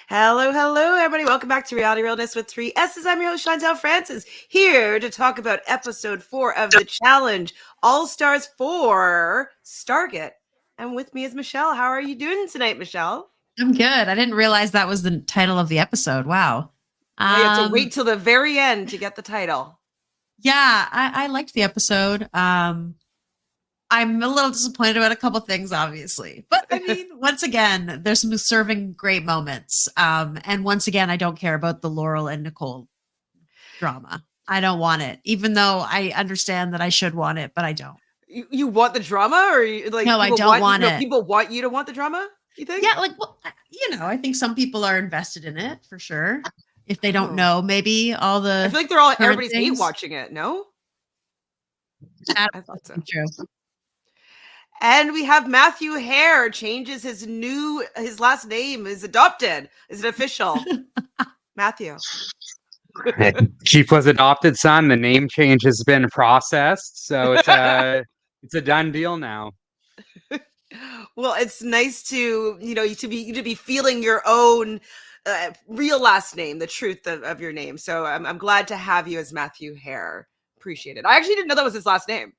Hello, hello, everybody. Welcome back to Reality Realness with 3 S's. I'm your host, Chantel Francis, here to talk about episode 4 of the challenge, All Stars 4, Starget. And with me is Michelle. How are you doing tonight, Michelle? I'm good. I didn't realize that was the title of the episode. Wow. Oh, you have to wait till the very end to get the title. Yeah, I liked the episode. I'm a little disappointed about a couple things, obviously. But I mean, once again, there's some serving great moments. And once again, I don't care about the Laurel and Nicole drama. I don't want it, even though I understand that I should want it, but I don't. You want the drama, or No, I don't want it. People want you to want the drama? You think? Yeah, I think some people are invested in it for sure. If they don't know, maybe all the I feel like everybody's hate watching it. No, I thought so. True. And we have Matthew Hare changes his last name is adopted. Is it official? Matthew. Chief was adopted son. The name change has been processed, so it's a done deal now. Well, it's nice to be feeling your own real last name, the truth of your name. So I'm glad to have you as Matthew Hare. Appreciate it. I actually didn't know that was his last name.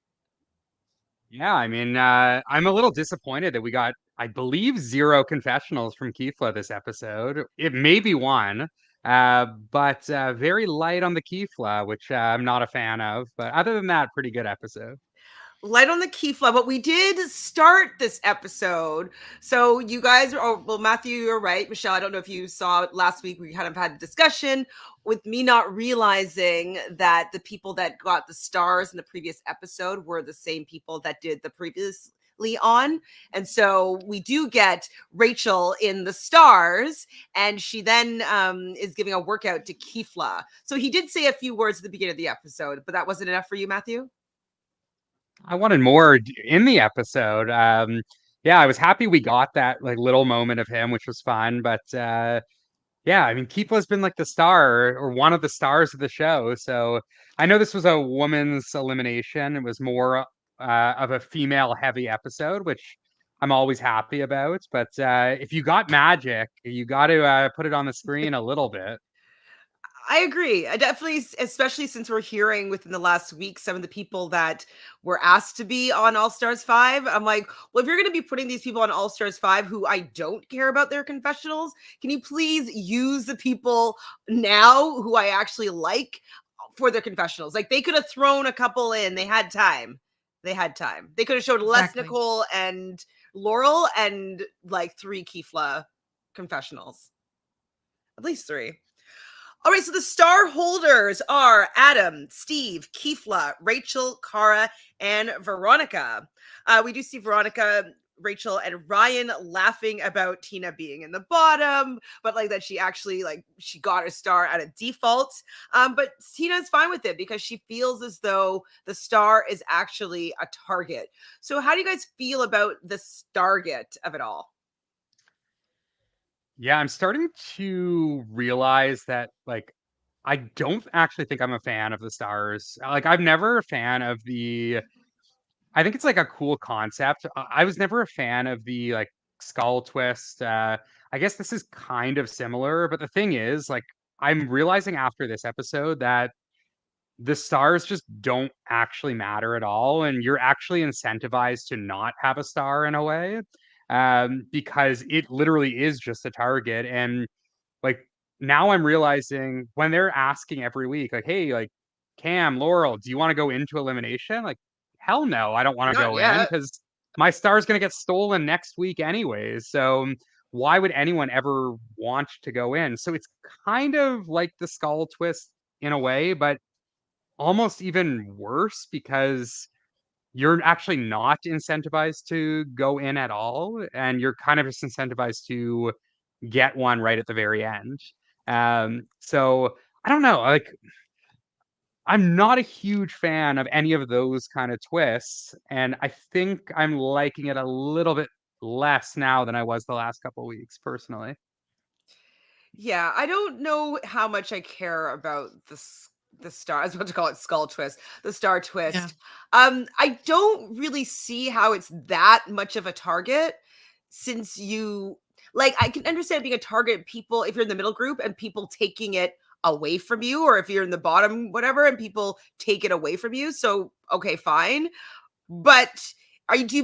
Yeah, I mean, I'm a little disappointed that we got, I believe, 0 confessionals from Kifla this episode. It may be one, but very light on the Kifla, which I'm not a fan of. But other than that, pretty good episode. Light on the Kifla, but we did start this episode. So you guys Matthew, you're right. Michelle, I don't know if you saw it last week. We kind of had a discussion with me not realizing that the people that got the stars in the previous episode were the same people that did the previously on. And so we do get Rachel in the stars, and she then is giving a workout to Kifla. So he did say a few words at the beginning of the episode, but that wasn't enough for you, Matthew? I wanted more in the episode. Yeah, I was happy we got that little moment of him, which was fun. But yeah, I mean, Kifla's been like the star or one of the stars of the show. So I know this was a woman's elimination. It was more of a female heavy episode, which I'm always happy about. But if you got magic, you got to put it on the screen a little bit. I agree. I definitely, especially since we're hearing within the last week some of the people that were asked to be on All Stars 5. I'm like, well, if you're going to be putting these people on All Stars 5 who I don't care about their confessionals, can you please use the people now who I actually like for their confessionals? Like, they could have thrown a couple in. They had time. They could have showed less Nicole and Laurel and like 3 Kifla confessionals. At least 3. All right, so the star holders are Adam, Steve, Kifla, Rachel, Cara, and Veronica. We do see Veronica, Rachel, and Ryan laughing about Tina being in the bottom, but like that she actually she got a star out of default. But Tina's fine with it because she feels as though the star is actually a target. So how do you guys feel about the Starget of it all? Yeah, I'm starting to realize that I don't actually think I'm a fan of the stars. I'm never a fan of I think it's a cool concept. I was never a fan of the skull twist. I guess this is kind of similar, but the thing is, I'm realizing after this episode that the stars just don't actually matter at all, and you're actually incentivized to not have a star in a way, because it literally is just a target. And like now I'm realizing when they're asking every week, hey, Cam, Laurel, do you want to go into elimination? Hell no, I don't want to go in because my star's gonna get stolen next week anyways. So why would anyone ever want to go in? So it's kind of like the skull twist in a way, but almost even worse because you're actually not incentivized to go in at all, and you're kind of just incentivized to get one right at the very end. So I don't know, I'm not a huge fan of any of those kind of twists, and I think I'm liking it a little bit less now than I was the last couple weeks personally. Yeah, I don't know how much I care about the star. I was about to call it skull twist, the star twist. Yeah. I don't really see how it's that much of a target since like, I can understand being a target people if you're in the middle group and people taking it away from you, or if you're in the bottom, whatever, and people take it away from you. So, okay, fine. But do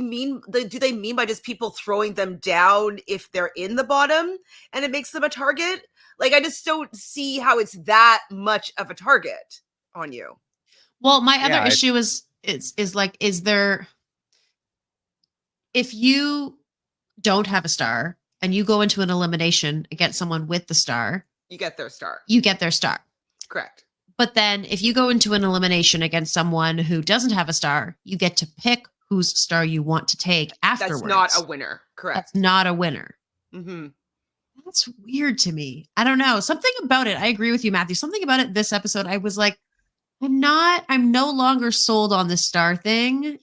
they mean by just people throwing them down if they're in the bottom and it makes them a target? Like, I just don't see how it's that much of a target on you. Well, my other Yeah, issue is like, is there, if you don't have a star and you go into an elimination against someone with the star, You get their star. you get their star. Correct. But then if you go into an elimination against someone who doesn't have a star, you get to pick whose star you want to take afterwards. That's not a winner. Correct. That's not a winner. Mm-hmm. That's weird to me. I don't know. Something about it. I agree with you, Matthew. Something about it this episode, I was like, I'm no longer sold on the star thing,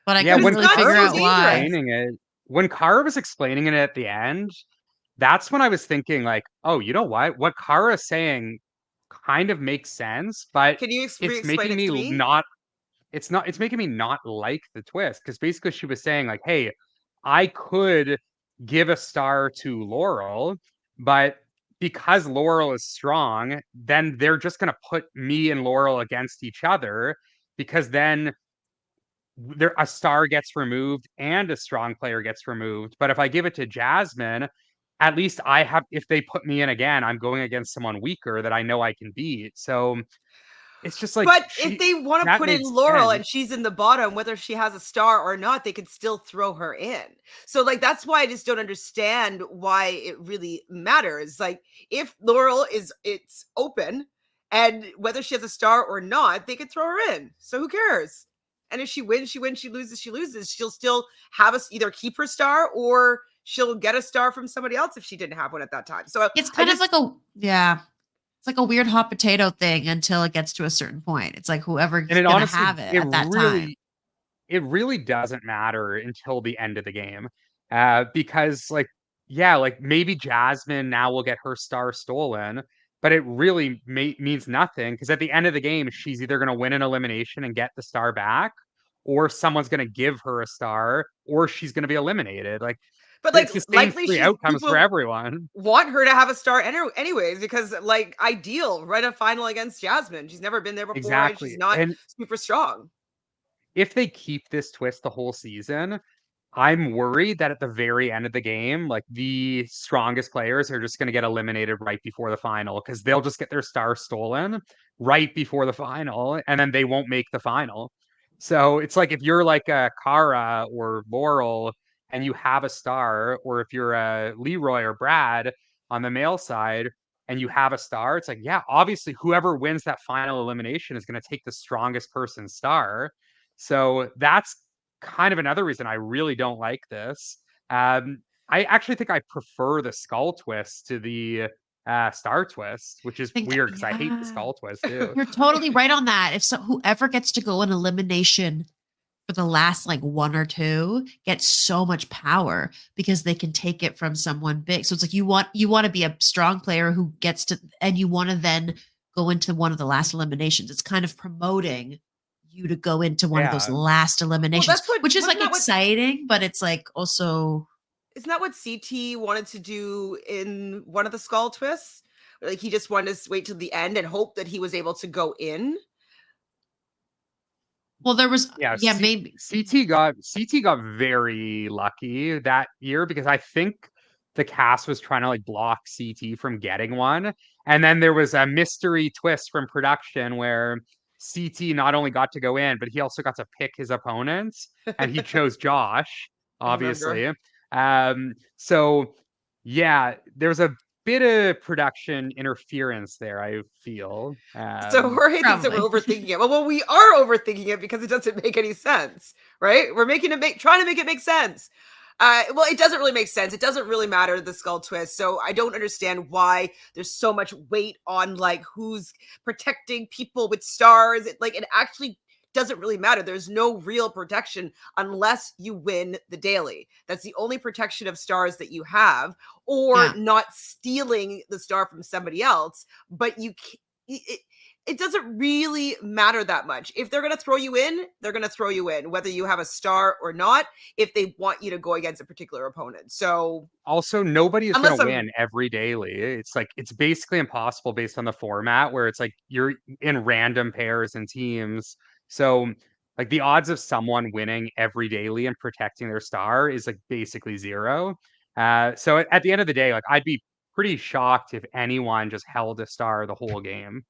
but I couldn't when really figure Cara out was why. explaining it, when Cara was explaining it at the end, that's when I was thinking like, oh, you know what? What Cara's saying kind of makes sense, but Can you it's re-explain making it me to me? not it's making me not like the twist because basically she was saying like, hey, I could give a star to Laurel, but because Laurel is strong, then they're just going to put me and Laurel against each other because then there a star gets removed and a strong player gets removed. But if I give it to Jasmine, at least I have, if they put me in again, I'm going against someone weaker that I know I can beat. So it's just like But if they want to that put in makes Laurel sense. and she's in the bottom, whether she has a star or not, they could still throw her in. So, like, that's why I just don't understand why it really matters. Like, if Laurel is it's open, and whether she has a star or not, they could throw her in. So who cares? And if she wins, she wins. She loses, she loses. She'll still have us either keep her star or she'll get a star from somebody else if she didn't have one at that time. So It's I kind of just like it's like a weird hot potato thing until it gets to a certain point. It's like whoever's And it going to honestly, have it at that time. it really doesn't matter until the end of the game. Because like, yeah, like maybe Jasmine now will get her star stolen, but it really means nothing because at the end of the game, she's either going to win an elimination and get the star back, or someone's going to give her a star, or she's going to be eliminated. Like, but like it's the same likely three she's outcomes for people everyone. want her to have a star anyways, because like ideal, right? A final against Jasmine. She's never been there before and she's Exactly. not And super strong. if they keep this twist the whole season, I'm worried that at the very end of the game, like the strongest players are just going to get eliminated right before the final because they'll just get their star stolen right before the final and then they won't make the final. So it's like if you're like a Cara or Laurel and you have a star, or if you're a Leroy or Brad on the male side and you have a star, it's like, yeah, obviously whoever wins that final elimination is going to take the strongest person's star. So that's kind of another reason I really don't like this. I actually think I prefer the skull twist to the star twist, which is Think, weird because I hate the yeah, skull twist too. you're totally right on that. If so, whoever gets to go in elimination for the last like one or two gets so much power because they can take it from someone big. So it's like you want to be a strong player who gets to, and you want to then go into one of the last eliminations. It's kind of promoting you to go into one of those Yeah. last Well, eliminations, that's what which is wasn't like that what exciting, but it's like also isn't that what CT wanted to do in one of the skull twists? Like he just wanted to wait till the end and hope that he was able to go in. well, there was Yeah, maybe CT got very lucky that year because I think the cast was trying to like block CT from getting one. And then there was a mystery twist from production where CT not only got to go in, but he also got to pick his opponents and he chose Josh, I remember. obviously. So yeah, there was a bit of production interference there, I feel. So Jorge thinks that we're probably. overthinking it. Well, we are overthinking it because it doesn't make any sense, right? We're trying to make it make sense. Well, it doesn't really make sense. It doesn't really matter the skull twist. So I don't understand why there's so much weight on like who's protecting people with stars. It actually doesn't really matter. There's no real protection unless you win the daily. That's the only protection of stars that you have, or Yeah. not stealing the star from somebody else. But it, it doesn't really matter that much. If they're going to throw you in, they're going to throw you in, whether you have a star or not, if they want you to go against a particular opponent. So Also, nobody is going unless to I'm win every daily. It's like it's basically impossible based on the format where it's like you're in random pairs and teams. So like the odds of someone winning every daily and protecting their star is like basically zero. So at the end of the day, like I'd be pretty shocked if anyone just held a star the whole game.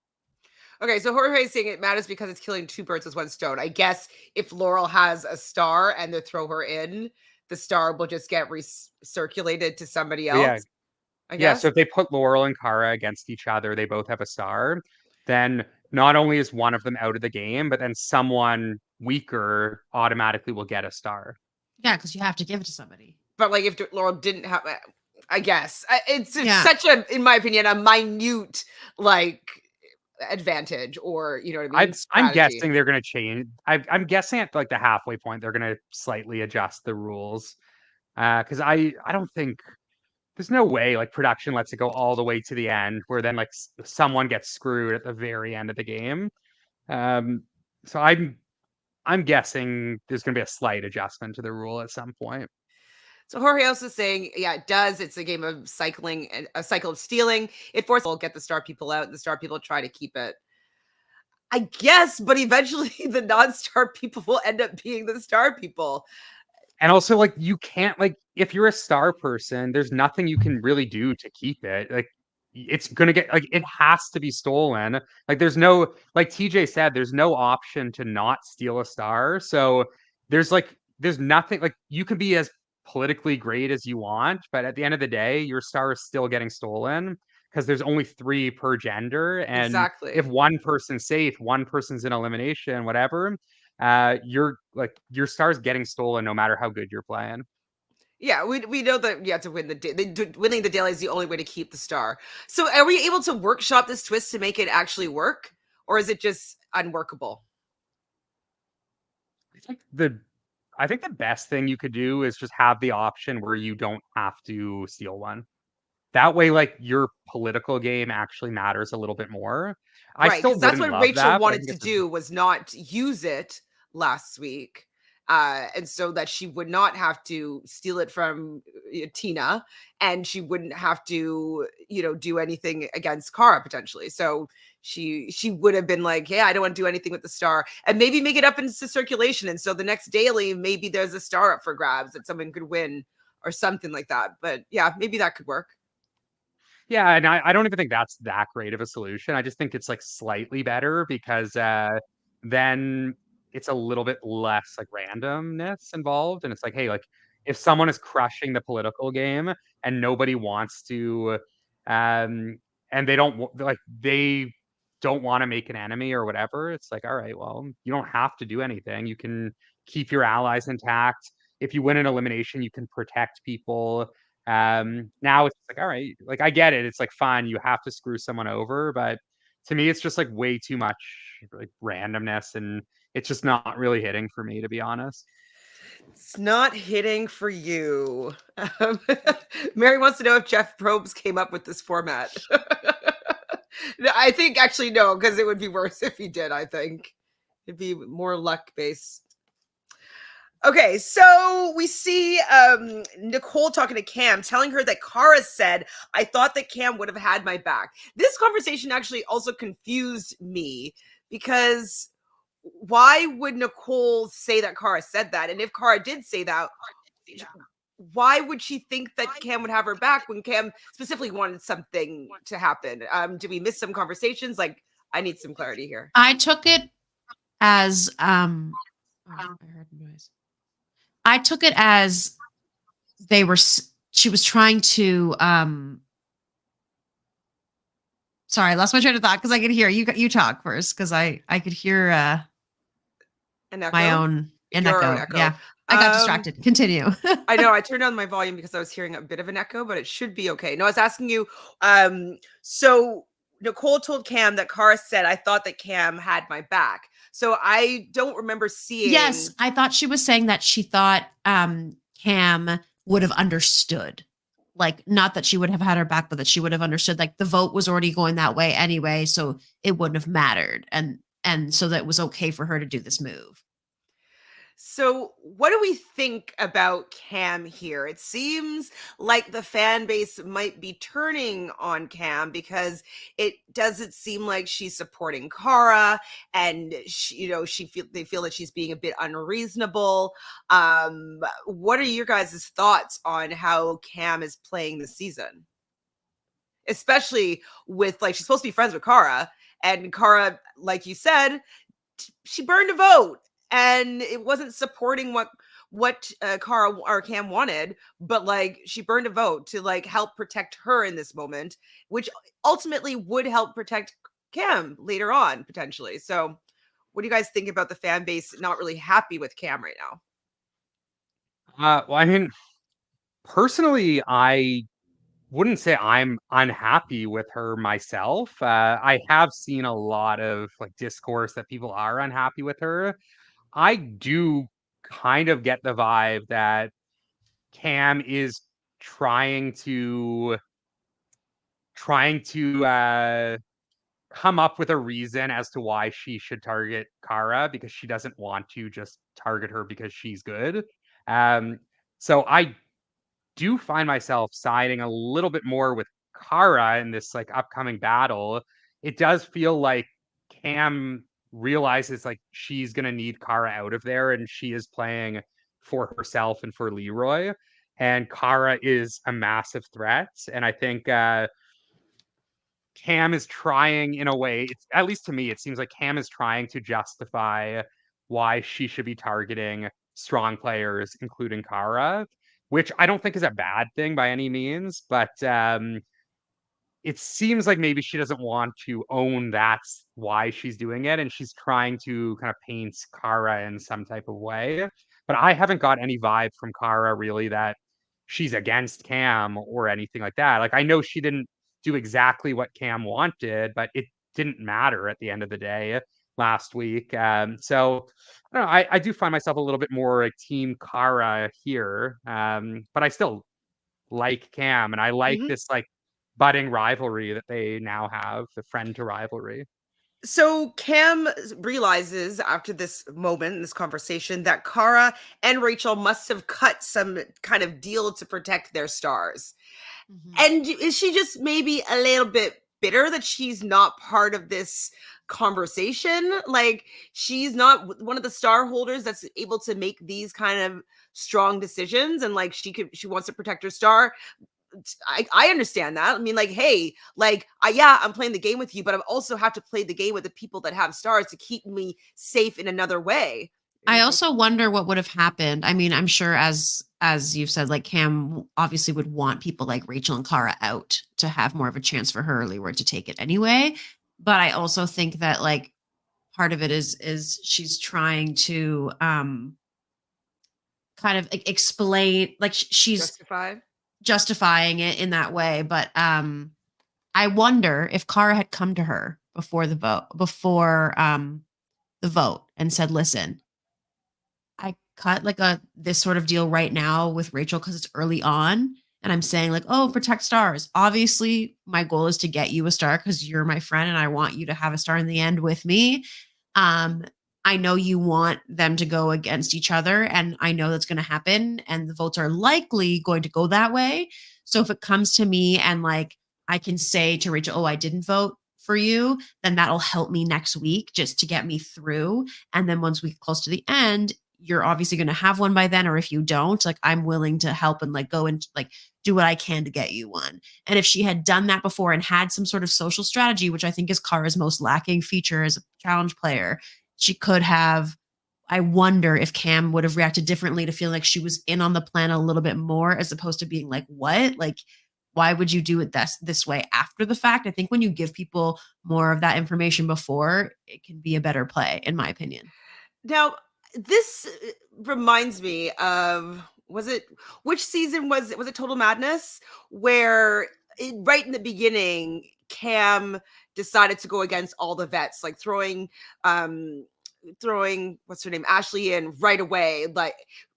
okay, so Jorge is saying it matters because it's killing two birds with one stone. I guess if Laurel has a star and they throw her in, the star will just get recirculated to somebody But yeah, else, I yeah. So guess. if they put Laurel and Cara against each other, they both have a star. Then not only is one of them out of the game, but then someone weaker automatically will get a star. Yeah, because you have to give it to somebody. But like if Laurel didn't have, I guess it's Yeah. such a, in my opinion, a minute like advantage, or you know what I mean, I'm strategy. guessing they're going to change. I'm guessing at like the halfway point, they're going to slightly adjust the rules. Because I don't think there's no way like production lets it go all the way to the end where then like someone gets screwed at the very end of the game. Um, so I'm guessing there's going to be a slight adjustment to the rule at some point. So Jorge also saying, yeah, it does. It's a game of cycling and a cycle of stealing. It forces people to get the star people out, and the star people try to keep it. I guess, but eventually the non-star people will end up being the star people. And also, like, you can't, like, if you're a star person, there's nothing you can really do to keep it. Like, it's gonna get, like, it has to be stolen. Like, there's no, like TJ said, there's no option to not steal a star. So there's nothing, like, you can be as politically great as you want, but at the end of the day, your star is still getting stolen because there's only three per gender. And if Exactly. one person's safe, one person's in elimination, whatever, you're like your star's getting stolen no matter how good you're playing. Yeah, we know that you have to win winning the daily is the only way to keep the star. So are we able to workshop this twist to make it actually work, or is it just unworkable? I think the best thing you could do is just have the option where you don't have to steal one. That way, like your political game actually matters a little bit more. I Right, still because that's wouldn't what love Rachel that, but I wanted think to it's do, was not use it last week, and so that she would not have to steal it from, Tina, and she wouldn't have to, do anything against Cara potentially. So she would have been like, "Yeah, I don't wanna do anything with the star," and maybe make it up into circulation, and so the next daily, maybe there's a star up for grabs that someone could win or something like that. But yeah, maybe that could work. yeah, and I don't even think that's that great of a solution. I just think it's like slightly better because then it's a little bit less like randomness involved. And it's like, hey, like if someone is crushing the political game and nobody wants to, um, and they don't want to make an enemy or whatever, it's like, all right, well, you don't have to do anything. You can keep your allies intact. If you win an elimination, you can protect people. Now it's like, all right, like I get it. It's like fine, you have to screw someone over, but to me, it's just like way too much like randomness, and it's just not really hitting for me, to be honest. It's not hitting for you. Um, Mary wants to know if Jeff Probst came up with this format. No, I think actually no, because it would be worse if he did. I think it'd be more luck based. Okay, so we see Nicole talking to Cam, telling her that Cara said, "I thought that Cam would have had my back." This conversation actually also confused me, because why would Nicole say that Cara said that? And if Cara did say that, why would she think that Cam would have her back when Cam specifically wanted something to happen? Did we miss some conversations? Like, I need some clarity here. I took it as oh, I heard noise. I took it as she was trying to sorry, I lost my train of thought because I could hear you talk first, because I could hear An my echo? own an Your own echo. echo. Yeah. I got distracted. Continue. I know I turned down my volume because I was hearing a bit of an echo, but it should be okay. No, I was asking you, so Nicole told Cam that Cara said, "I thought that Cam had my back." So I don't remember seeing. Yes, I thought she was saying that she thought Cam would have understood. like, not that she would have had her back, but that she would have understood like the vote was already going that way anyway, so it wouldn't have mattered, and so that it was okay for her to do this move. So, what do we think about Cam here? It seems like the fan base might be turning on Cam because it doesn't seem like she's supporting Cara, and they feel that she's being a bit unreasonable. What are your guys' thoughts on how Cam is playing this season? Especially with, like, she's supposed to be friends with Cara, and Cara, like you said, she burned a vote, and it wasn't supporting what Cara or Cam wanted, but like she burned a vote to like help protect her in this moment, which ultimately would help protect Cam later on potentially. So, what do you guys think about the fan base not really happy with Cam right now? Well, I mean, personally, I wouldn't say I'm unhappy with her myself. I have seen a lot of like discourse that people are unhappy with her. I do kind of get the vibe that Cam is trying to trying to come up with a reason as to why she should target Cara because she doesn't want to just target her because she's good. Um, so I do find myself siding a little bit more with Cara in this like upcoming battle. It does feel like Cam realizes like she's gonna need Cara out of there, and she is playing for herself and for Leroy. And Cara is a massive threat, and I think Cam is trying in a way. It's at least to me, it seems like Cam is trying to justify why she should be targeting strong players, including Cara, which I don't think is a bad thing by any means, but it seems like maybe she doesn't want to own that's why she's doing it, and she's trying to kind of paint Cara in some type of way. But I haven't got any vibe from Cara really that she's against Cam or anything like that. Like I know she didn't do exactly what Cam wanted, but it didn't matter at the end of the day last week. So I don't know. I do find myself a little bit more like Team Cara here, but I still like Cam, and I like Mhm. this like budding rivalry that they now have, the friend to rivalry. So Cam realizes after this moment, this conversation, that Cara and Rachel must have cut some kind of deal to protect their stars. Mhm. And is she just maybe a little bit bitter that she's not part of this conversation? Like, she's not one of the star holders that's able to make these kind of strong decisions, and like she wants to protect her star. I understand that. I mean, like, hey, like, yeah, I'm playing the game with you, but I also have to play the game with the people that have stars to keep me safe in another way. I also wonder what would have happened. I mean, I'm sure as you've said, like Cam obviously would want people like Rachel and Cara out to have more of a chance for her or Leroy to take it anyway. But I also think that like part of it is she's trying to kind of explain like she's Justify. justifying it in that way. But I wonder if Cara had come to her before the vote and said, listen, I cut like a this sort of deal right now with Rachel because it's early on. And I'm saying, like, oh, protect stars. Obviously, my goal is to get you a star because you're my friend and I want you to have a star in the end with me. Um, I know you want them to go against each other, and I know that's going to happen. And the votes are likely going to go that way. So if it comes to me and like I can say to Rachel, oh, I didn't vote for you, then that'll help me next week just to get me through. And then once we get close to the end, you're obviously going to have one by then. Or if you don't, like I'm willing to help and like go and like do what I can to get you one. And if she had done that before and had some sort of social strategy, which I think is Cara's most lacking feature as a challenge player, she could have. I wonder if Cam would have reacted differently to feel like she was in on the plan a little bit more as opposed to being like, what? Like, why would you do it this way after the fact? I think when you give people more of that information before, it can be a better play, in my opinion. Now, this reminds me of, was it, which season was it? Was it Total Madness, where right in the beginning, Cam decided to go against all the vets, like throwing what's her name, Ashley in right away, like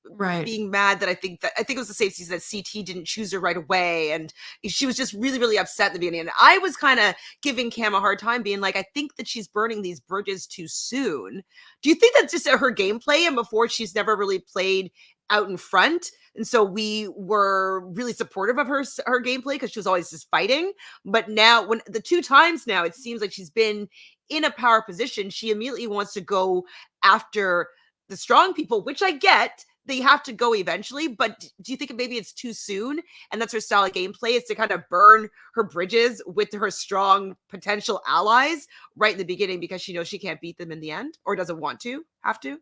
Right. being mad that I think it was the same season that CT didn't choose her right away, and she was just really, really upset in the beginning. And I was kind of giving Cam a hard time, being like, I think that she's burning these bridges too soon. Do you think that's just her gameplay, and before she's never really played out in front? And so we were really supportive of her gameplay because she was always just fighting. But now, when the 2 times now, it seems like she's been in a power position, she immediately wants to go after the strong people, which I get. They have to go eventually, but do you think maybe it's too soon? And that's her style of gameplay, is to kind of burn her bridges with her strong potential allies right in the beginning because she knows she can't beat them in the end, or doesn't want to, have to?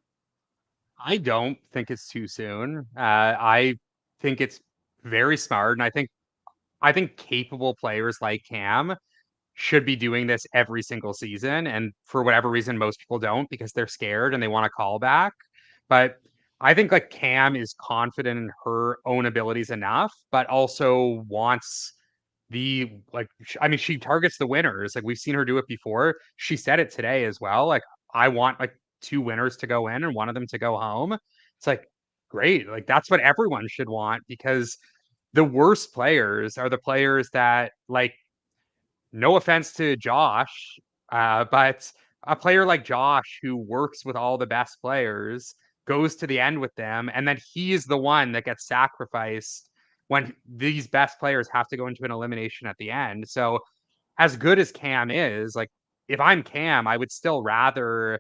I don't think it's too soon. I think it's very smart, and I think capable players like Cam should be doing this every single season. And for whatever reason, most people don't because they're scared and they want to call back. But I think like Cam is confident in her own abilities enough, but also wants the I mean, she targets the winners. Like we've seen her do it before. She said it today as well. Like I want like 2 winners to go in and one of them to go home. It's like great. Like that's what everyone should want because the worst players are the players that like no offense to Josh, but a player like Josh who works with all the best players goes to the end with them, and then he's the one that gets sacrificed when these best players have to go into an elimination at the end. So, as good as Cam is, like if I'm Cam, I would still rather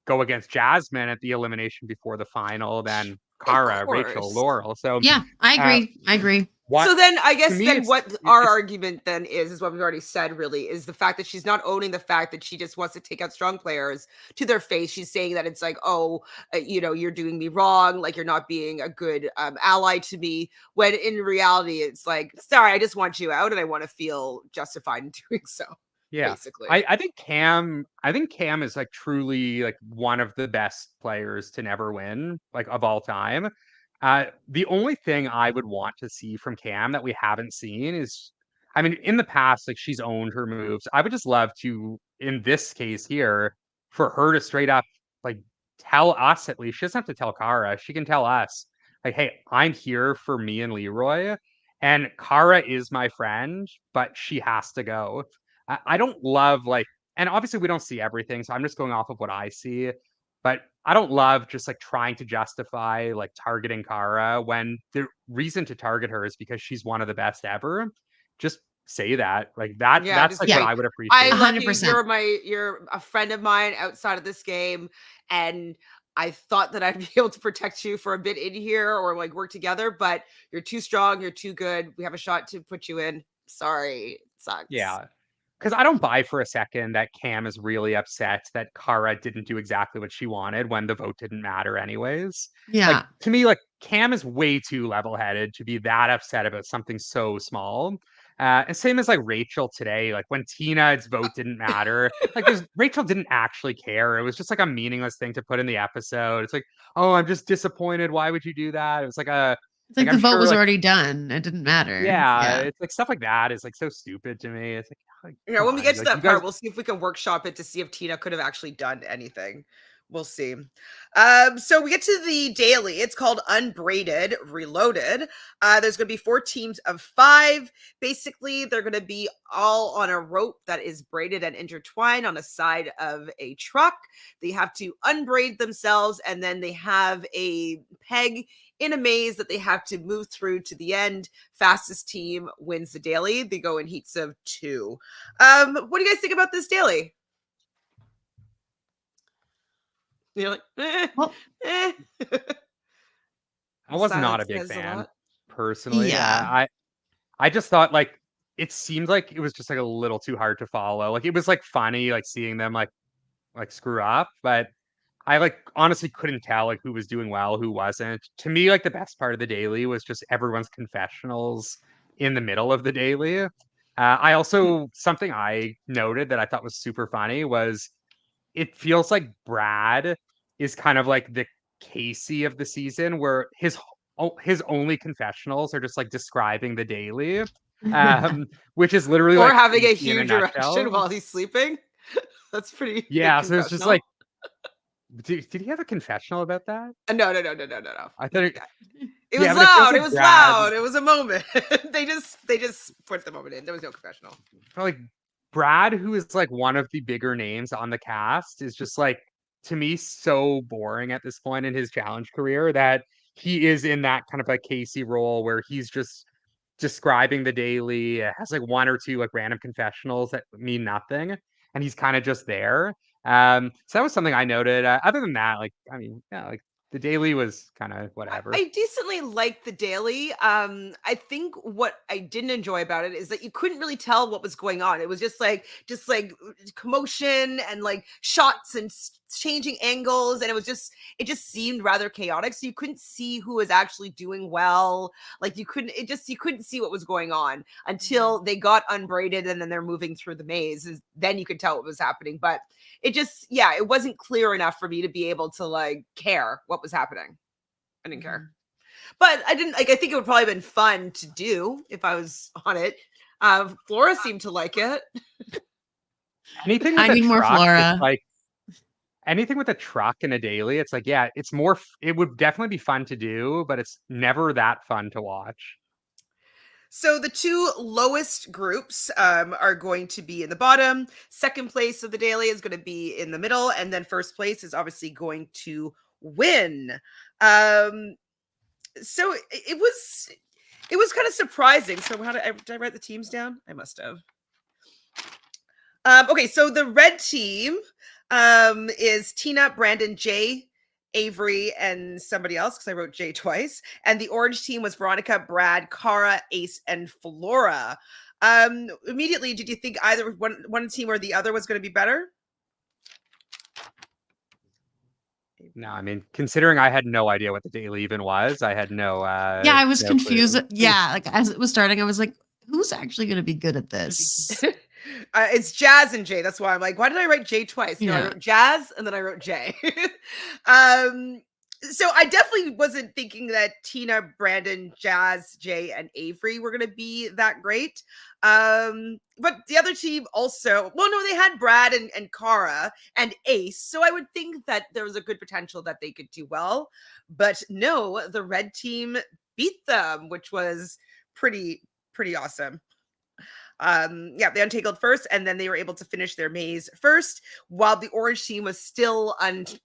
go against Jasmine at the elimination before the final than Of Cara, Rachel, course. Laurel. So, Yeah, I uh, agree. I agree. what So then I to guess me, then it's what our it's argument then is what we've already said, really, is the fact that she's not owning the fact that she just wants to take out strong players to their face. She's saying that it's like, oh, you're doing me wrong, like you're not being a good ally to me, when in reality it's like, sorry, I just want you out and I want to feel justified in doing so, Yeah. basically. I think Cam is like truly like one of the best players to never win, like of all time. The only thing I would want to see from Cam that we haven't seen is I mean, in the past, like she's owned her moves. I would just love to, in this case here, for her to straight up like tell us at least. She doesn't have to tell Cara. She can tell us, like, hey, I'm here for me and Leroy. And Cara is my friend, but she has to go. I don't love like, and obviously we don't see everything, so I'm just going off of what I see. But I don't love just like trying to justify like targeting Cara when the reason to target her is because she's one of the best ever. Just say that. Like that Yeah, I that's like what Yeah, I would I appreciate. love you. 100%. You're a friend of mine outside of this game, and I thought that I'd be able to protect you for a bit in here or like work together, but you're too strong, you're too good. We have a shot to put you in. Sorry, it sucks. Yeah. Because I don't buy for a second that Cam is really upset that Cara didn't do exactly what she wanted when the vote didn't matter anyways. Like Yeah. to me, like Cam is way too level-headed to be that upset about something so small. And same as like Rachel today, like when Tina's vote didn't matter, like there's Rachel didn't actually care. It was just like a meaningless thing to put in the episode. It's like, oh, I'm just disappointed. Why would you do that? It was It's like like the I'm vote sure was like already done. It didn't matter. yeah, Yeah. it's like stuff like that is like so stupid to me. It's like Yeah, come when we on, get to like you that guys. part, we'll see if we can workshop it to see if Tina could have actually done anything. We'll see. So we get to the daily. It's called Unbraided Reloaded. There's going to be 4 teams of 5. Basically, they're going to be all on a rope that is braided and intertwined on the side of a truck. They have to unbraid themselves, and then they have a peg in a maze that they have to move through to the end. Fastest team wins the daily. They go in heats of 2. What do you guys think about this daily? You're like, Well, eh. I The was not a silence big says a fan lot. personally. yeah. I just thought like it seemed like it was just like a little too hard to follow. Like it was like funny like seeing them like screw up, but I like honestly couldn't tell like who was doing well, who wasn't. To me, like the best part of the daily was just everyone's confessionals in the middle of the daily. I also something I noted that I thought was super funny was it feels like Brad is kind of like the Casey of the season, where his only confessionals are just like describing the daily, which is literally Or like having a Casey in a huge erection nutshell. while he's sleeping. That's pretty good Yeah, so it's just confessional. like Did he have a confessional about that? No. I thought it, It was yeah, but it feels loud. It like was Brad. loud. It was a moment. They just put the moment in. There was no confessional. But like Brad, who is like one of the bigger names on the cast, is just like to me so boring at this point in his challenge career that he is in that kind of like Casey role where he's just describing the daily, has like one or two like random confessionals that mean nothing, and he's kind of just there. So that was something I noted. Other than that, like I mean, yeah, like the daily was kind of whatever. I decently liked the daily. I think what I didn't enjoy about it is that you couldn't really tell what was going on. It was just like commotion and like shots and changing angles, and it just seemed rather chaotic. So you couldn't see who was actually doing well. Like you couldn't see what was going on until they got unbraided and then they're moving through the maze. And then you could tell what was happening. But it wasn't clear enough for me to be able to like care what was happening. I didn't care. But I didn't like I think it would probably have been fun to do if I was on it. Flora seemed to like it. Anything with I a need more truck, it's Flora. like anything with a truck and a daily, it's like, yeah, it's more, it would definitely be fun to do, but it's never that fun to watch. So the two lowest groups are going to be in the bottom. Second place of the daily is going to be in the middle, and then first place is obviously going to win. Um, so it was kind of surprising. So did I write the teams down? I must have. Okay, so the red team is Tina, Brandon, Jay, Avery, and somebody else because I wrote Jay twice. And the orange team was Veronica, Brad, Cara, Ace, and Flora. Immediately, did you think either one team or the other was going to be better? No, I mean, considering I had no idea what the daily even was, I had Yeah, I was no confused. clue. Yeah, like as it was starting, I was like, who's actually going to be good at this? It's Jazz and Jay. That's why I'm like, why did I write Jay twice? No, I Yeah. wrote Jazz and then I wrote Jay. um, so I definitely wasn't thinking that Tina, Brandon, Jazz, Jay, and Avery were going to be that great. But the other team also, well, no, they had Brad and Cara and Ace. So I would think that there was a good potential that they could do well. But no, the red team beat them, which was pretty awesome. They untangled first, and then they were able to finish their maze first, while the orange team was still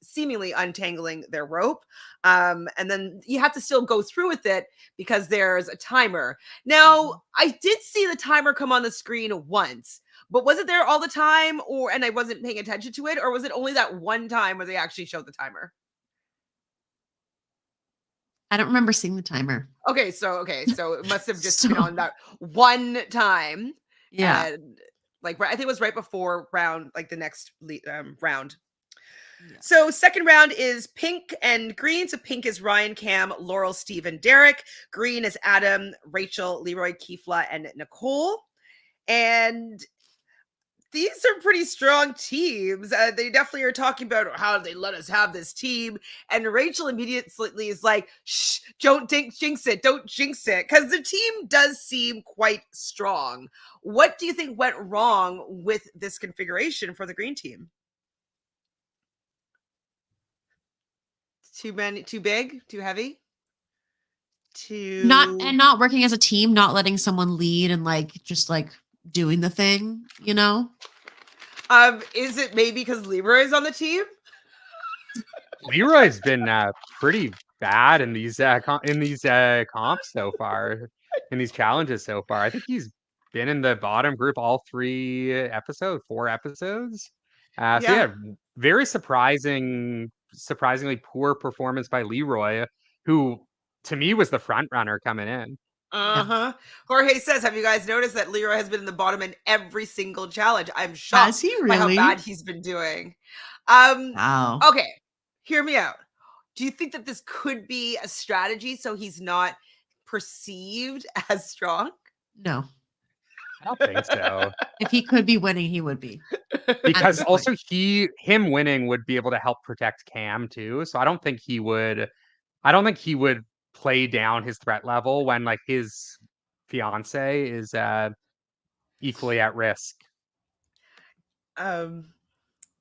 seemingly untangling their rope. And then you have to still go through with it because there's a timer. Now, I did see the timer come on the screen once, but was it there all the time, and I wasn't paying attention to it, or was it only that one time where they actually showed the timer? I don't remember seeing the timer. Okay, so it must have just So, been on that one time. yeah. And like I think it was right before round, like the next round. Yeah. So second round is pink and green. So pink is Ryan, Cam, Laurel, Steve, and Derek. Green is Adam, Rachel, Leroy, Kifla, and Nicole. And these are pretty strong teams. They definitely are talking about how they let us have this team. And Rachel immediately is like, shh, don't jinx it. Don't jinx it. Because the team does seem quite strong. What do you think went wrong with this configuration for the green team? Too many, too big, too heavy? Not working as a team, not letting someone lead and like just like doing the thing, you know? Is it maybe because Leroy's on the team? Leroy's been pretty bad in these comps so far, in these challenges so far. I think he's been in the bottom group all 4 episodes. So Yeah. yeah, very surprisingly poor performance by Leroy, who to me was the front runner coming in. Uh-huh. Jorge says, have you guys noticed that Leroy has been in the bottom in every single challenge? I'm Has shocked he by how really? bad he's been doing. Um, Wow. okay, hear me out. Do you think that this could be a strategy so he's not perceived as strong? No. I don't think so. If he could be winning, he would be. Because this also him winning would be able to help protect Cam too. So I don't think he would play down his threat level when like his fiance is equally at risk. Um,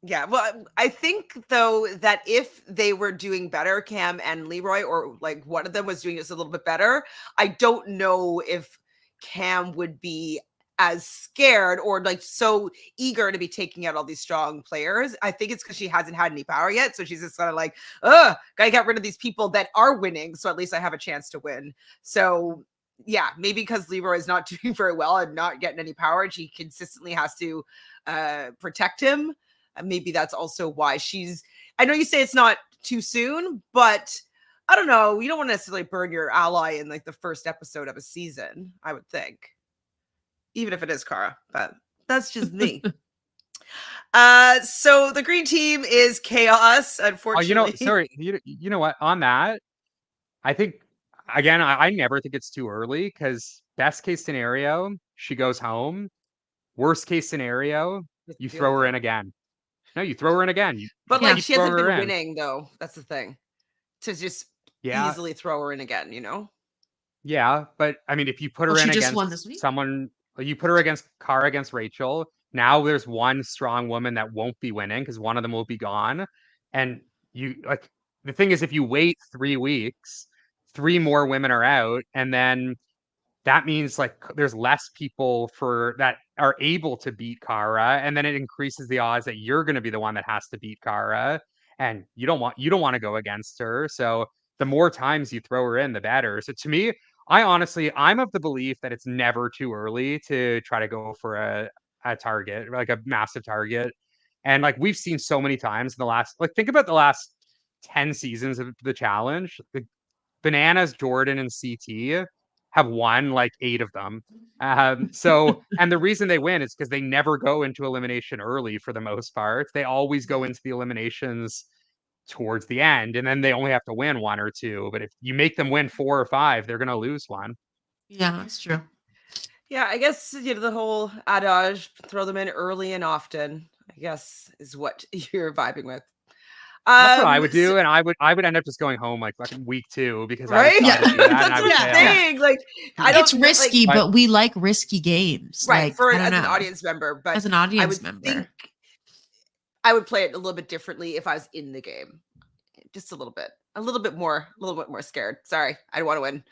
Yeah, well, I think though that if they were doing better, Cam and Leroy, or like one of them was doing this a little bit better, I don't know if Cam would be as scared or like so eager to be taking out all these strong players. I think it's because she hasn't had any power yet. So she's just kind of like, gotta get rid of these people that are winning. So at least I have a chance to win. So yeah, maybe because Leroy is not doing very well and not getting any power, and she consistently has to protect him. Maybe that's also why she's. I know you say it's not too soon, but I don't know. You don't want to necessarily burn your ally in like the first episode of a season, I would think, even if it is Cara, but that's just me. So the green team is chaos, Oh, unfortunately. sorry, you know what? On that, I think again, I never think it's too early because best case scenario, she goes home. Worst case scenario, With you the throw other her in game. again. No, you throw her in again. You But Yeah. like keep she throwing hasn't her been in. winning though. That's the thing. To just Yeah, easily throw her in again, you know? yeah, but I mean, if you put Well, her she in just won against this week. someone, like, you put her against Cara against Rachel. Now there's one strong woman that won't be winning because one of them will be gone. And you like the thing is, if you wait 3 weeks, three more women are out, and then that means like there's less people for that are able to beat Cara, and then it increases the odds that you're going to be the one that has to beat Cara, and you don't want to go against her. So the more times you throw her in, the better. So to me, I'm of the belief that it's never too early to try to go for a target, like a massive target. And like we've seen so many times in the last, like think about the last 10 seasons of the challenge. The Bananas, Jordan, and CT have won like 8 of them. And the reason they win is because they never go into elimination early for the most part. They always go into the eliminations towards the end, and then they only have to win one or two. But if you make them win 4 or 5, they're going to lose one. Yeah, that's true. Yeah, I guess the whole adage, throw them in early and often, I guess is what you're vibing with. That's what I would So, do, and I would end up just going home like fucking week 2 because I would right? try Yeah. to do that and That's I what would I'm Yeah, fail. yeah. saying. Like, I Yeah. It's don't know, like, risky, But but we like risky games. right, Like, for I don't as an know. audience member, but As an I audience would think member. I would play it a little bit differently if I was in the game. Just a little bit more scared. Sorry, I don't want to win.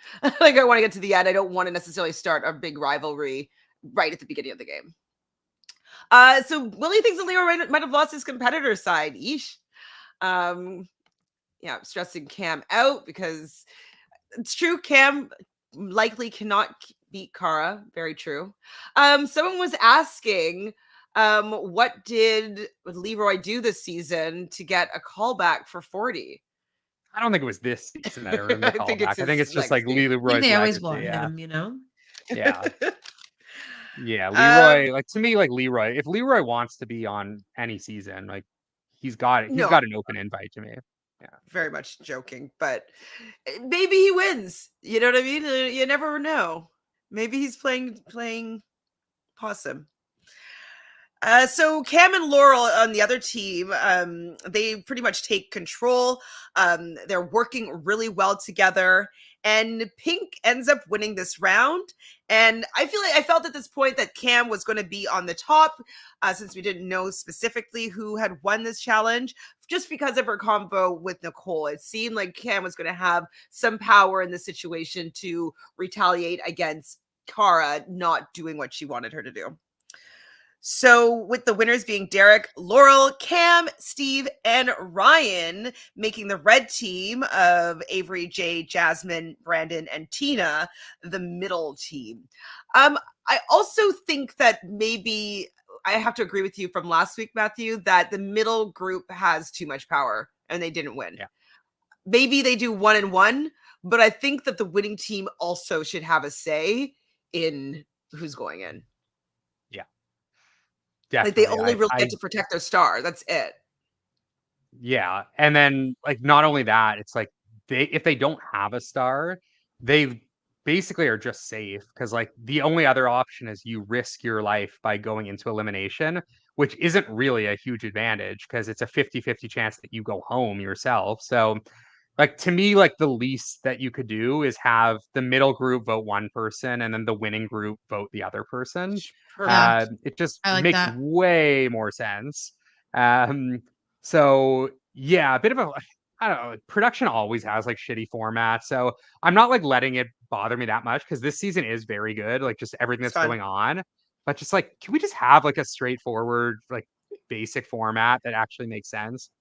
Like I want to get to the end. I don't want to necessarily start a big rivalry right at the beginning of the game. So Willie thinks that Leo might have lost his competitor side. Yeesh. Um, yeah, stressing Cam out because it's true. Cam likely cannot beat Cara. Very true. Someone was asking, what did Leroy do this season to get a callback for 40? I don't think it was this season that earned the I think callback. it's I think his it's just like legacy. I think Leroy's they always legacy. want Yeah. him, you know? Yeah. Yeah, um, Leroy, like to me, like Leroy, if Leroy wants to be on any season, like he's got it. He's no, got an open invite to me. Yeah. very much joking, but maybe he wins. You know what I mean? You never know. Maybe he's playing possum. So Cam and Laurel on the other team, they pretty much take control. They're working really well together, and Pink ends up winning this round. And I felt at this point that Cam was going to be on the top, since we didn't know specifically who had won this challenge, just because of her combo with Nicole. It seemed like Cam was going to have some power in the situation to retaliate against Cara not doing what she wanted her to do. So, with the winners being Derek, Laurel, Cam, Steve, and Ryan, making the red team of Avery, Jay, Jasmine, Brandon, and Tina the middle team. I also think that maybe I have to agree with you from last week, Matthew, that the middle group has too much power and they didn't win. Yeah. Maybe they do 1-1, but I think that the winning team also should have a say in who's going in. Yeah. Like they Definitely. only really get I to protect their star. That's it. yeah. And then like not only that, it's like if they don't have a star, they basically are just safe because like the only other option is you risk your life by going into elimination, which isn't really a huge advantage because it's a 50-50 chance that you go home yourself. So like to me, like the least that you could do is have the middle group vote one person and then the winning group vote the other person. Yeah, Perfect. It just I like makes that. way more sense. So yeah, a bit of a I don't know, production always has like shitty formats. So I'm not like letting it bother me that much because this season is very good, like just everything It's that's fun. going on. But just like, can we just have like a straightforward, like basic format that actually makes sense?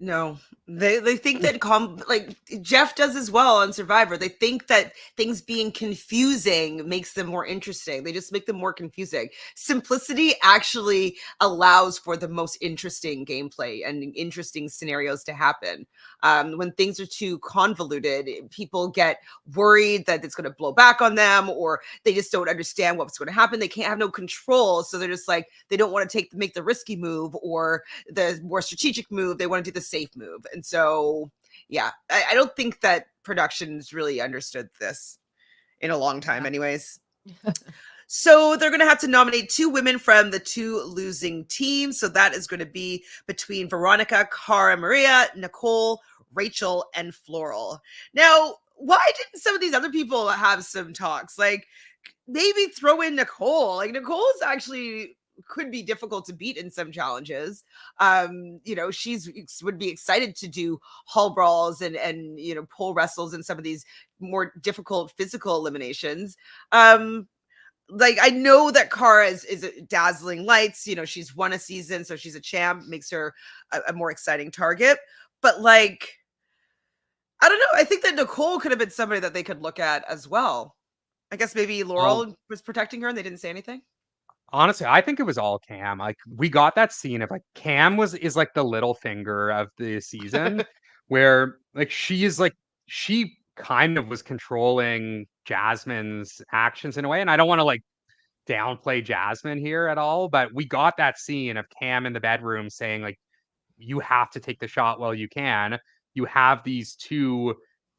No, they think that like Jeff does as well on Survivor. They think that things being confusing makes them more interesting. They just make them more confusing. Simplicity actually allows for the most interesting gameplay and interesting scenarios to happen. When things are too convoluted, people get worried that it's going to blow back on them, or they just don't understand what's going to happen. They can't have no control, so they're just like they don't want to make the risky move or the more strategic move. They want to do the safe move. And so, yeah, I don't think that production's really understood this in a long time, anyways. So they're going to have to nominate 2 women from the 2 losing teams. So that is going to be between Veronica, Cara, Maria, Nicole, Rachel, and Floral. Now, why didn't some of these other people have some talks? Like, maybe throw in Nicole. Like, Nicole's actually could be difficult to beat in some challenges. She's would be excited to do hall brawls and pole wrestles and some of these more difficult physical eliminations. Like, I know that Cara is a dazzling lights. She's won a season, so she's a champ, makes her a more exciting target. But like, I don't know. I think that Nicole could have been somebody that they could look at as well. I guess maybe Um, Laurel was protecting her and they didn't say anything. Honestly, I think it was all Cam. Like we got that scene of like Cam is like the little finger of the season where like she kind of was controlling Jasmine's actions in a way. And I don't want to like downplay Jasmine here at all, but we got that scene of Cam in the bedroom saying like you have to take the shot while you can. You have these 2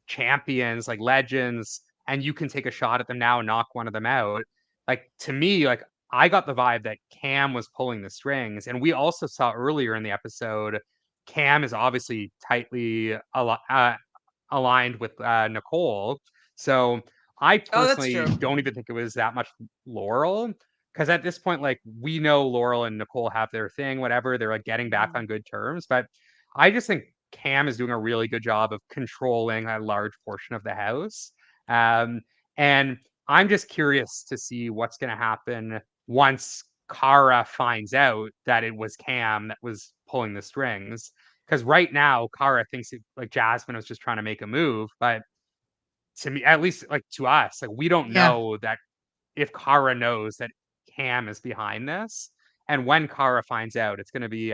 champions, like legends, and you can take a shot at them now and knock one of them out. Like to me, like I got the vibe that Cam was pulling the strings, and we also saw earlier in the episode, Cam is obviously tightly aligned with Nicole. So I Oh, that's true. personally don't even think it was that much Laurel because at this point, like we know Laurel and Nicole have their thing, whatever. They're like getting back on good terms, but I just think Cam is doing a really good job of controlling a large portion of the house. Um, and I'm just curious to see what's going to happen once Cara finds out that it was Cam that was pulling the strings. Because right now, Cara thinks like Jasmine was just trying to make a move, but to me, at least like to us, like we don't Yeah. know that if Cara knows that Cam is behind this. And when Cara finds out, it's going to be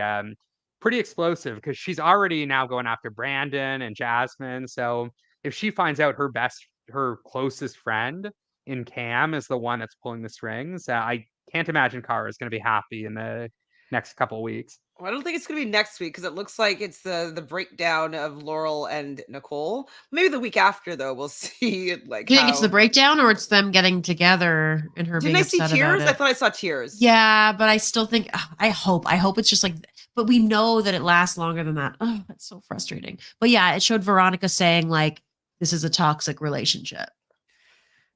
pretty explosive because she's already now going after Brandon and Jasmine. So if she finds out her closest friend in Cam is the one that's pulling the strings, I can't imagine Cara is going to be happy in the next couple of weeks. Well, I don't think it's gonna be next week because it looks like it's the breakdown of Laurel and Nicole. Maybe the week after, though, we'll see like Do you think it's the how. breakdown or it's them getting together and her Didn't being I see upset about tears? I it? thought I saw tears. Yeah, but I still think I hope it's just like but we know that it lasts longer than that. Oh, that's so frustrating. But yeah, it showed Veronica saying like this is a toxic relationship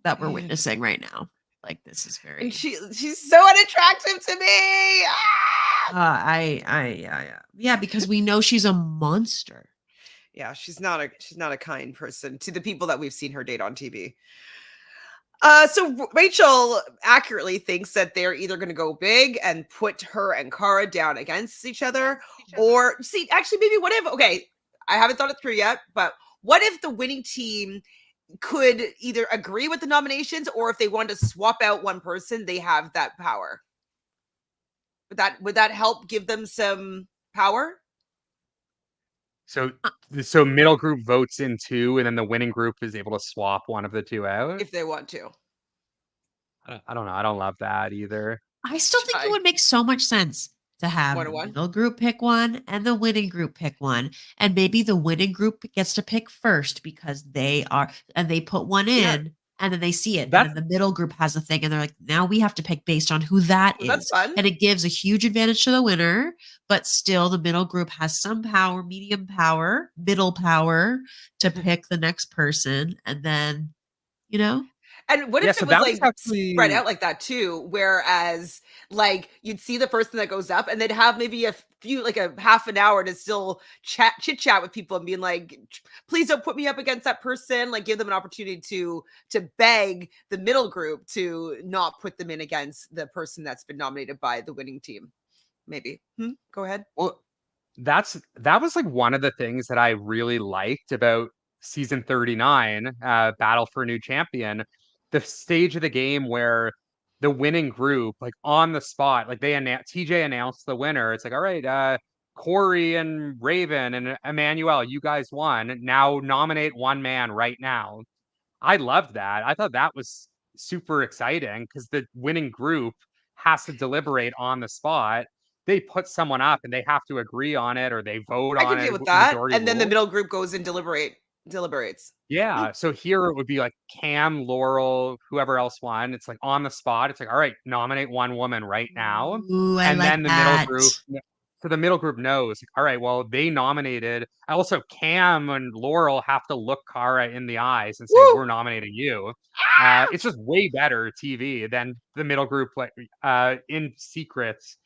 that we're Yeah. witnessing right now. Like this is And very she's so unattractive to me. Ah! yeah, because we know she's a monster. Yeah, she's not a kind person to the people that we've seen her date on TV. So Rachel accurately thinks that they're either going to go big and put her and Cara down against each other, or see, actually, maybe what if? Okay, I haven't thought it through yet, but what if the winning team could either agree with the nominations, or if they want to swap out one person, they have that power? Would that help give them some power So so middle group votes in 2, and then the winning group is able to swap one of the 2 out. if they want to? I don't know. I don't love that either. I still think it I would make so much sense to have one the to one. middle group pick one and the winning group pick one. And maybe the winning group gets to pick first because they put one Yeah, in and then they see it. And That's then the middle group has a thing and they're like, now we have to pick based on who that well, that's is. fun. And it gives a huge advantage to the winner, but still the middle group has some power, medium power, middle power to pick the next person. And then, you know? And what Yeah, if so it was that was like spread actually out like that too? Whereas like you'd see the person that goes up and they'd have maybe a few like a half an hour to still chit chat with people and being like, please don't put me up against that person. Like give them an opportunity to beg the middle group to not put them in against the person that's been nominated by the winning team. Maybe. Go ahead. well, that was like one of the things that I really liked about season 39, Battle for a New Champion, the stage of the game where the winning group, like on the spot, like TJ announced the winner. It's like, all right, Corey and Raven and Emmanuel, you guys won. Now nominate one man right now. I loved that. I thought that was super exciting because the winning group has to deliberate on the spot. They put someone up and they have to agree on it or they vote I on can deal it, with that. majority And then the rules. middle group goes and deliberates. Hmm. Yeah. So here it would be like Cam, Laurel, whoever else won. It's like on the spot. It's like, all right, nominate one woman right now. Ooh, I And like then the middle that. group, so the middle group knows, like, all right, well, they nominated. Also, Cam and Laurel have to look Cara in the eyes and say, Woo! we're nominating you. It's just way better TV than the middle group, like in secrets,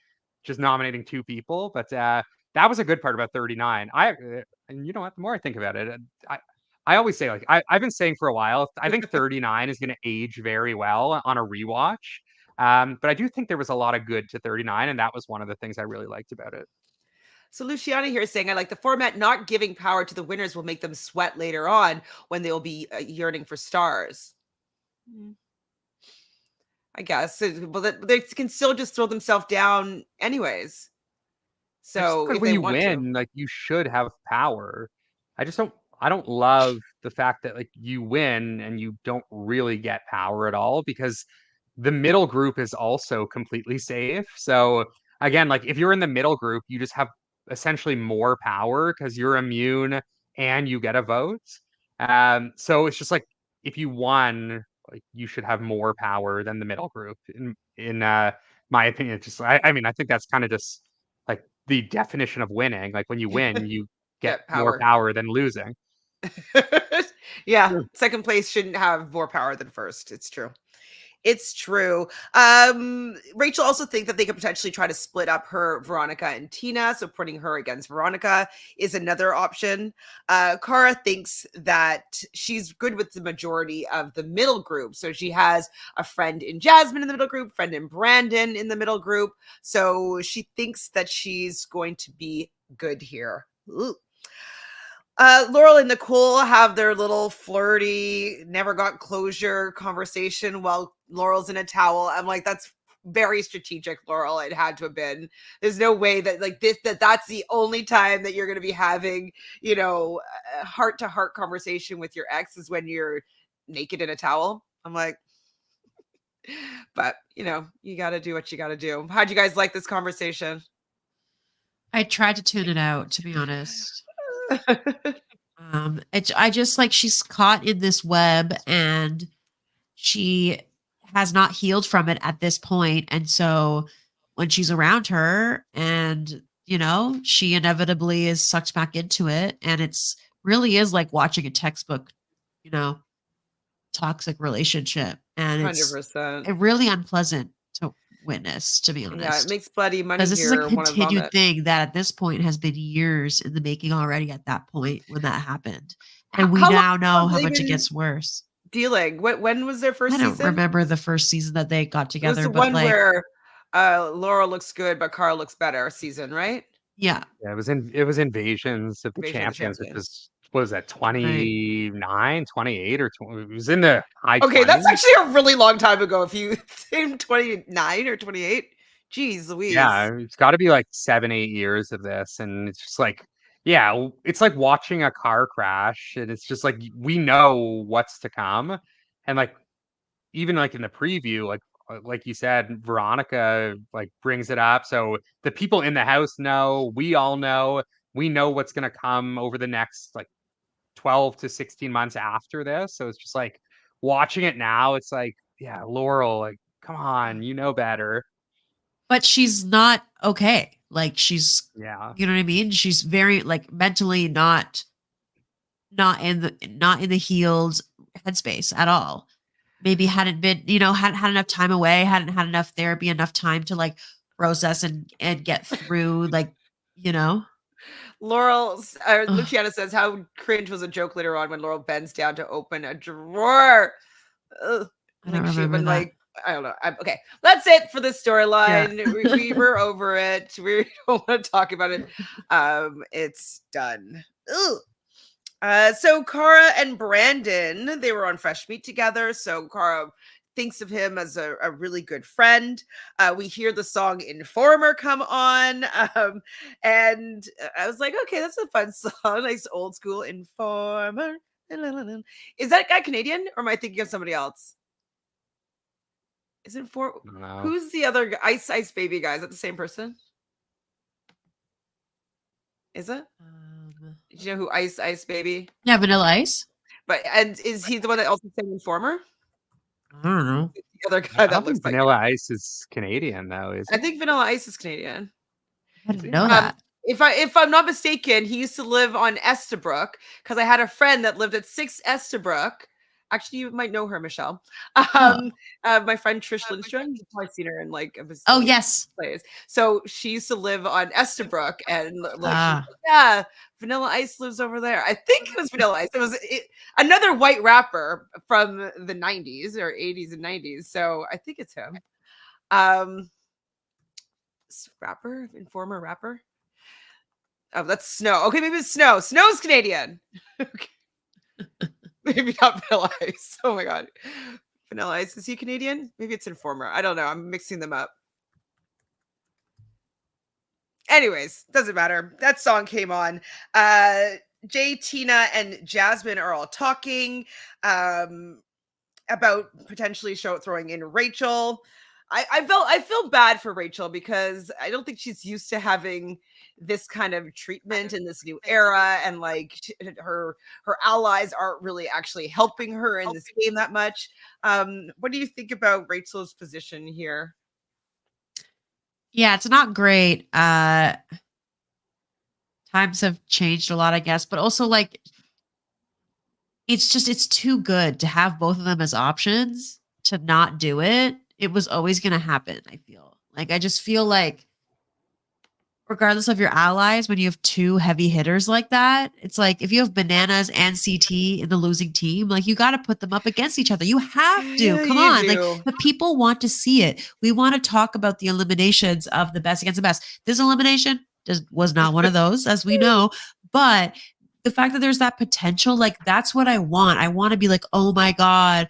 just nominating two people. But that was a good part about 39. And you know what? The more I think about it, I always say, like, I've been saying for a while, I think 39 is going to age very well on a rewatch. But I do think there was a lot of good to 39, and that was one of the things I really liked about it. So Luciana here is saying, I like the format. Not giving power to the winners will make them sweat later on when they'll be yearning for stars. Mm, I guess. Well, they can still just throw themselves down anyways. I just think So like if when they you want to. win, like you should have power. I don't love the fact that like you win and you don't really get power at all because the middle group is also completely safe. So again, like if you're in the middle group, you just have essentially more power because you're immune and you get a vote. So it's just like if you won, like you should have more power than the middle group in my opinion. Just I mean, I think that's kind of just like the definition of winning. Like when you win, you get Get more power. power than losing. Yeah. Sure. Second place shouldn't have more power than first. It's true. It's true. Rachel also think that they could potentially try to split up her Veronica and Tina, so putting her against Veronica is another option. Cara thinks that she's good with the majority of the middle group, so she has a friend in Jasmine in the middle group, friend in Brandon in the middle group, so she thinks that she's going to be good here. Ooh. Laurel and Nicole have their little flirty, never got closure conversation while Laurel's in a towel. I'm like, that's very strategic, Laurel. It had to have been. There's no way that like that's the only time that you're going to be having, a heart to heart conversation with your ex is when you're naked in a towel. I'm like, but you got to do what you got to do. How'd you guys like this conversation? I tried to tune it out, to be honest. I just like she's caught in this web and she has not healed from it at this point. And so when she's around her and, she inevitably is sucked back into it. And it's really is like watching a textbook, you know, toxic relationship. And it's 100%. really unpleasant to witness, to be Yeah, it honest. makes bloody money Because this is a here. Want to continued vomit. thing that at this point has been years in the making already at that point when that happened. How, And we how long now know have how they much it been gets worse. dealing? When was their I first don't season? remember the first season that they got It was together, the but one like, where Laura looks good, but Cara looks better season, right? yeah, Yeah, it was Invasions of the Invasion of the Champions, which Champions. was what was that right. 29, 28 or 20, it was in the high Okay, that's 20s. actually a really long time ago. If you think 29 or 28, geez, Louise. Yeah, it's got to be like 7, 8 years of this, and it's just like, yeah, it's like watching a car crash, and it's just like we know what's to come, and like even like in the preview, like you said, Veronica like brings it up, so the people in the house know, we all know, we know what's gonna come over the next like 12 to 16 months after this, so it's just like watching it now, it's like, yeah, Laurel, like come on, you know better, But she's not okay. Like she's, yeah. you know what I mean? She's very like mentally not in the healed headspace at all. maybe hadn't been, hadn't had enough time away, hadn't had enough therapy, enough time to like process and get through, like, you know. Ugh, Luciana says, how cringe was a joke later on when Laurel bends down to open a drawer. Ugh. I don't Like she remember when that. like I don't know. Okay, that's it for the Yeah. storyline. We're over it. We don't want to talk about it. It's done. Ugh. So Cara and Brandon, they were on Fresh Meat together. So Cara thinks of him as a really good friend. We hear the song Informer come on. And I was like, okay, that's a fun song. Nice old school Informer. Is that guy Canadian or am I thinking of somebody else? Is it for I don't know. who's the other Ice Baby guy? Is that the same person? Is it? Do you know who Ice Baby? Yeah, Vanilla Ice. But and is he the one that also sang Informer? I don't know. The other guy I don't that looks think like Vanilla Ice is Canadian though, is I he? think Vanilla Ice is Canadian. I Is didn't he? know that. If I'm not mistaken, he used to live on Estabrook because I had a friend that lived at 6 Estabrook. Actually, you might know her, Michelle. Oh. Um, my friend Trish Lindstrom. You've probably seen her in like of his Oh, little yes. plays. So she used to live on Estabrook, and like she's Ah. like, yeah, Vanilla Ice lives over there. I think it was Vanilla Ice. Another white rapper from the 90s or 80s and 90s. So I think it's him. Um, rapper, informer rapper. Oh, that's Snow. Okay, maybe it's Snow. Snow's Canadian. Okay. Maybe not Vanilla Ice. Oh my god. Vanilla Ice, is he Canadian? Maybe it's Informer. I don't know. I'm mixing them up. Anyways, doesn't matter. That song came on. Jay, Tina, and Jasmine are all talking about potentially throwing in Rachel. I feel bad for Rachel because I don't think she's used to having this kind of treatment in this new era, and like her allies aren't really actually helping her in this game that much. What do you think about Rachel's position here? Yeah, it's not great. Times have changed a lot, I guess, but also like it's too good to have both of them as options to not do it. It was always going to happen, I feel. Like I just feel like regardless of your allies, when you have two heavy hitters like that, it's like if you have Bananas and CT in the losing team, like you got to put them up against each other. You have to. Yeah, Come you on. Like do. the people want to see it. We want to talk about the eliminations of the best against the best. This elimination was not one of those, as we know. But the fact that there's that potential, like that's what I want. I want to be like, oh my God,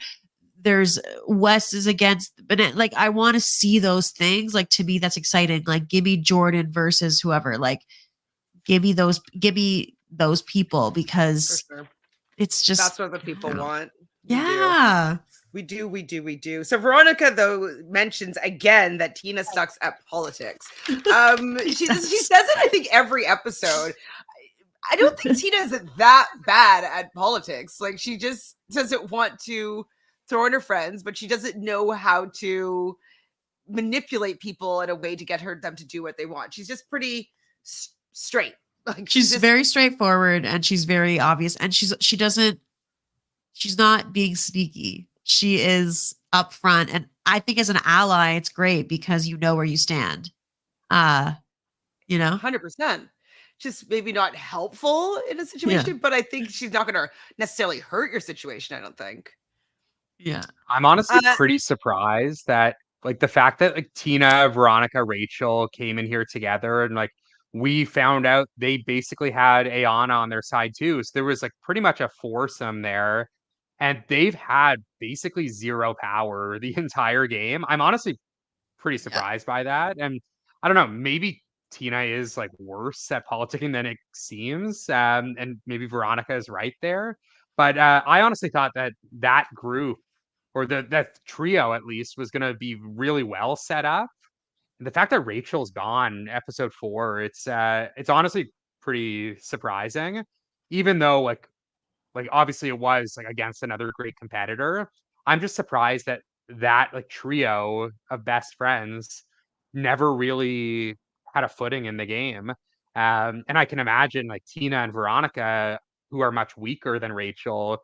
there's West is against like I want to see those things. Like to me, that's exciting. Like give me Jordan versus whoever. Like give me those people For because sure. it's just That's what the I people don't know. want. We do. Yeah. We do. So Veronica though mentions again that Tina sucks at politics. She Yes. says it I think every episode. I don't think Tina is that bad at politics. Like she just doesn't want to throw in her friends, but she doesn't know how to manipulate people in a way to get them to do what they want. She's just pretty straight. Like she's She's just very straightforward and she's very obvious and she's not being sneaky. She is upfront and I think as an ally it's great because you know where you stand. Uh, you know? 100%. Just maybe not helpful in a Yeah. situation, but I think she's not going to necessarily hurt your situation. I don't think. Yeah. I'm honestly Uh, pretty surprised that like the fact that like Tina, Veronica, Rachel came in here together and like we found out they basically had Ayana on their side too. So there was like pretty much a foursome there. And they've had basically zero power the entire game. I'm honestly pretty Yeah. surprised by that. And I don't know, maybe Tina is like worse at politicking than it seems. And maybe Veronica is right there. But I honestly thought that that group or that trio at least was going to be really well set up. And the fact that Rachel's gone episode 4, it's honestly pretty surprising, even though like obviously it was like against another great competitor. I'm just surprised that like trio of best friends never really had a footing in the game. And I can imagine like Tina and Veronica, who are much weaker than Rachel,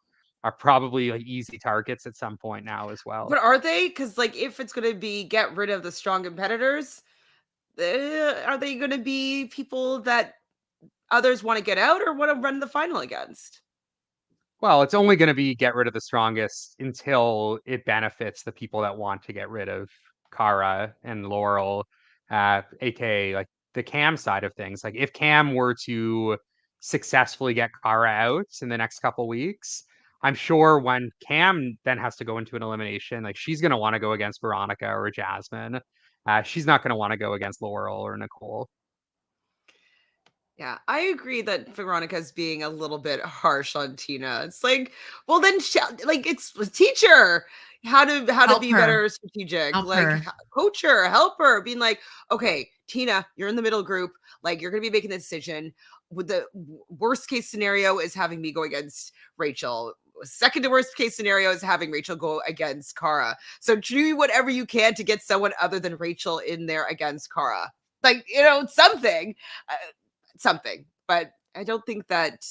are probably like easy targets at some point now as well. But are they? Because like, if it's going to be get rid of the strong competitors, are they going to be people that others want to get out or want to run the final against? Well, it's only going to be get rid of the strongest until it benefits the people that want to get rid of Cara and Laurel, aka like the Cam side of things. Like if Cam were to successfully get Cara out in the next couple weeks, I'm sure when Cam then has to go into an elimination, like she's going to want to go against Veronica or Jasmine. She's not going to want to go against Laurel or Nicole. Yeah, I agree that Veronica's being a little bit harsh on Tina. It's like, well, then, like, it's teach her how to Help be her. better strategic. Help Like, her. coach her, help her, being like, okay, Tina, you're in the middle group. Like, you're gonna be making the decision. With the worst case scenario is having me go against Rachel. Second to worst case scenario is having Rachel go against Cara. So do whatever you can to get someone other than Rachel in there against Cara. Like, something. Something, but I don't think that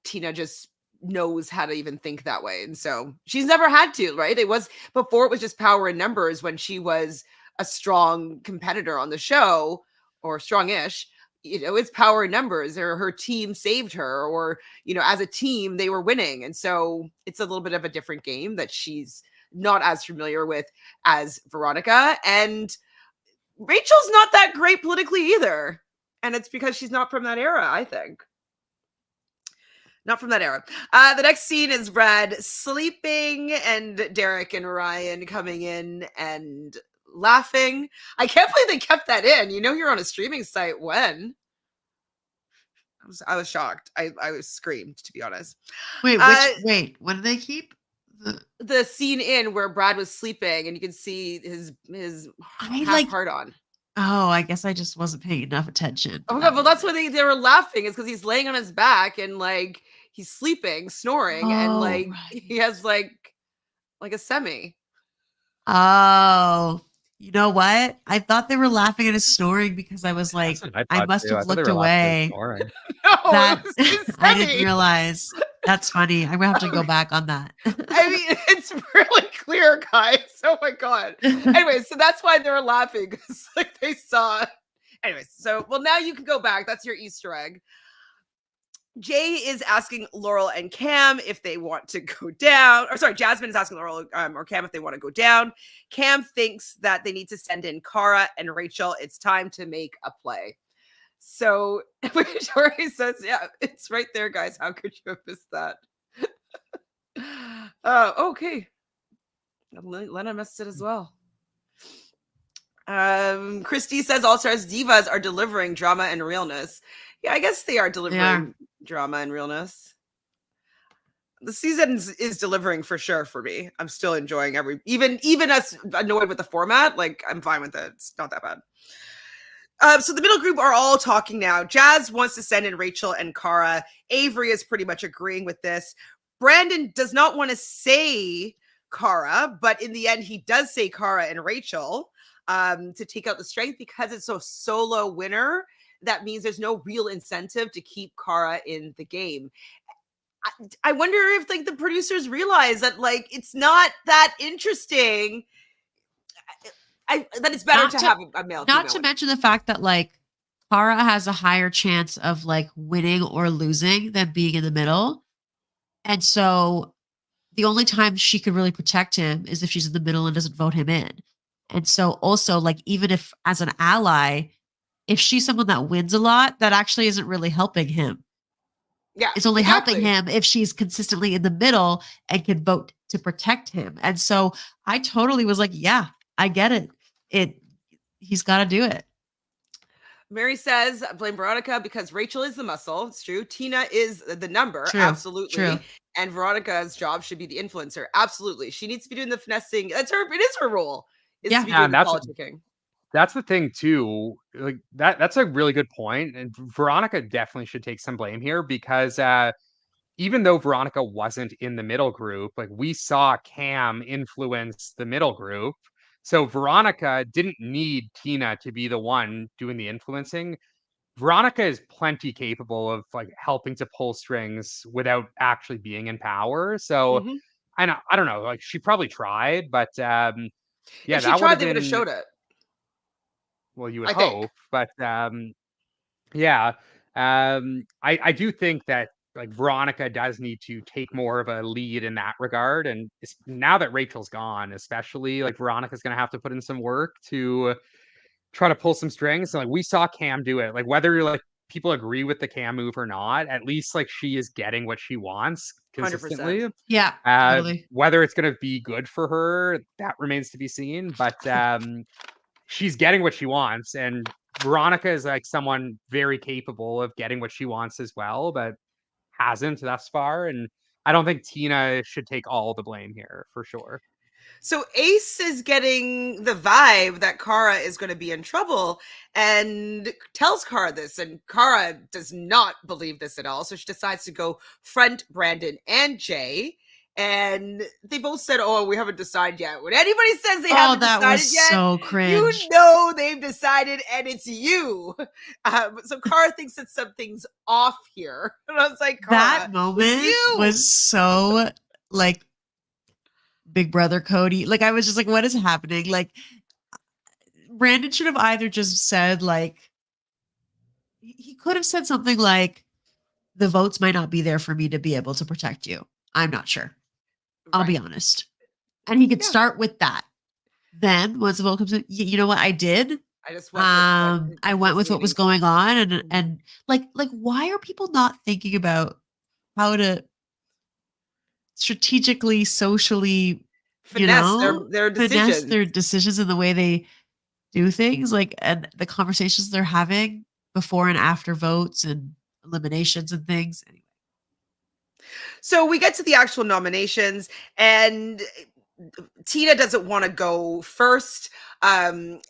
Tina just knows how to even think that way. And so she's never had to, right? It was before, it was just power in numbers when she was a strong competitor on the show, or strong-ish. It's power in numbers, or her team saved her, or as a team they were winning. And so it's a little bit of a different game that she's not as familiar with as Veronica. And Rachel's not that great politically either. And it's because she's not from that era, I think. Not from that era. The next scene is Brad sleeping and Derek and Ryan coming in and laughing. I can't believe they kept that in. You're on a streaming site when. I was shocked. I was screamed, to be honest. Wait, what did they keep? The scene in where Brad was sleeping and you can see his I half heart on. Oh, I guess I just wasn't paying enough attention. Oh my God, well, that's why they were laughing, is because he's laying on his back and like he's sleeping, snoring, and like he has like a semi. Oh, you know what? I thought they were laughing at his snoring because I was like, That's what I I thought must too. I have thought they looked were laughing and away. snoring. No, That it was his I didn't semi. realize. That's funny. I'm gonna have to go back on that. I mean, it's really clear, guys. Oh my God. Anyway, so that's why they were laughing, because like they saw. Anyways, so well, now you can go back. That's your Easter egg. Jay is asking Laurel and Cam if they want to go down. Or sorry, Jasmine is asking Laurel or Cam if they want to go down. Cam thinks that they need to send in Cara and Rachel. It's time to make a play. So Victoria says, yeah, it's right there, guys. How could you have missed that? Okay. Lena missed it as well. Christy says All Stars Divas are delivering drama and realness. Yeah, I guess they are delivering drama and realness. The season is delivering for sure for me. I'm still enjoying even us annoyed with the format. Like, I'm fine with it. It's not that bad. So the middle group are all talking now. Jazz wants to send in Rachel and Cara. Avery is pretty much agreeing with this. Brandon does not want to say Cara, but in the end, he does say Cara and Rachel to take out the strength, because it's a solo winner. That means there's no real incentive to keep Cara in the game. I wonder if like the producers realize that like it's not that interesting. That it's better to have a male. Not to mention the fact that like Cara has a higher chance of like winning or losing than being in the middle. And so the only time she could really protect him is if she's in the middle and doesn't vote him in. And so also like, even if as an ally, if she's someone that wins a lot, that actually isn't really helping him. Yeah. It's only helping him if she's consistently in the middle and can vote to protect him. And so I totally was like, yeah, I get it. He's got to do it. Mary says, blame Veronica because Rachel is the muscle. It's true. Tina is the number. True. Absolutely. True. And Veronica's job should be the influencer. Absolutely. She needs to be doing the finessing. It is her role. Is to be doing the politicking. That's the thing too. Like that's a really good point. And Veronica definitely should take some blame here, because even though Veronica wasn't in the middle group, like we saw Cam influence the middle group. So Veronica didn't need Tina to be the one doing the influencing. Veronica is plenty capable of like helping to pull strings without actually being in power. So Mhm. I don't know, like she probably tried, but yeah, If she that would tried, have they would have been, showed it, well, you would I think. hope, but yeah, I do think that like Veronica does need to take more of a lead in that regard, and now that Rachel's gone, especially like Veronica's gonna have to put in some work to try to pull some strings. And like we saw Cam do it, like whether like people agree with the Cam move or not, at least like she is getting what she wants 100%. consistently. Yeah, totally. Whether it's going to be good for her, that remains to be seen. But she's getting what she wants, and Veronica is like someone very capable of getting what she wants as well, but hasn't thus far. And I don't think Tina should take all the blame here for sure. So Ace is getting the vibe that Cara is going to be in trouble and tells Cara this, and Cara does not believe this at all. So she decides to go front Brandon and Jay. And they both said, "Oh, we haven't decided yet." When anybody says they Oh, haven't that decided was yet, so you cringe. know they've decided, and it's you. So Cara thinks that something's off here, and I was like, That "Cara, it was moment you." was so like Big Brother Cody. Like I was just like, what is happening? Like Brandon should have either just said like he could have said something like the votes might not be there for me to be able to protect you. I'm not sure. I'll be Right? honest. And he could Yeah. start with that. Then once the vote comes in, you know what I did? I just went with what I went was with what was leading. going on and Mhm. like why are people not thinking about how to strategically, socially, Finesse their finesse decisions. their decisions in the way they do things, like, and the conversations they're having before and after votes and eliminations and things. Anyway. So we get to the actual nominations, and Tina doesn't want to go first. And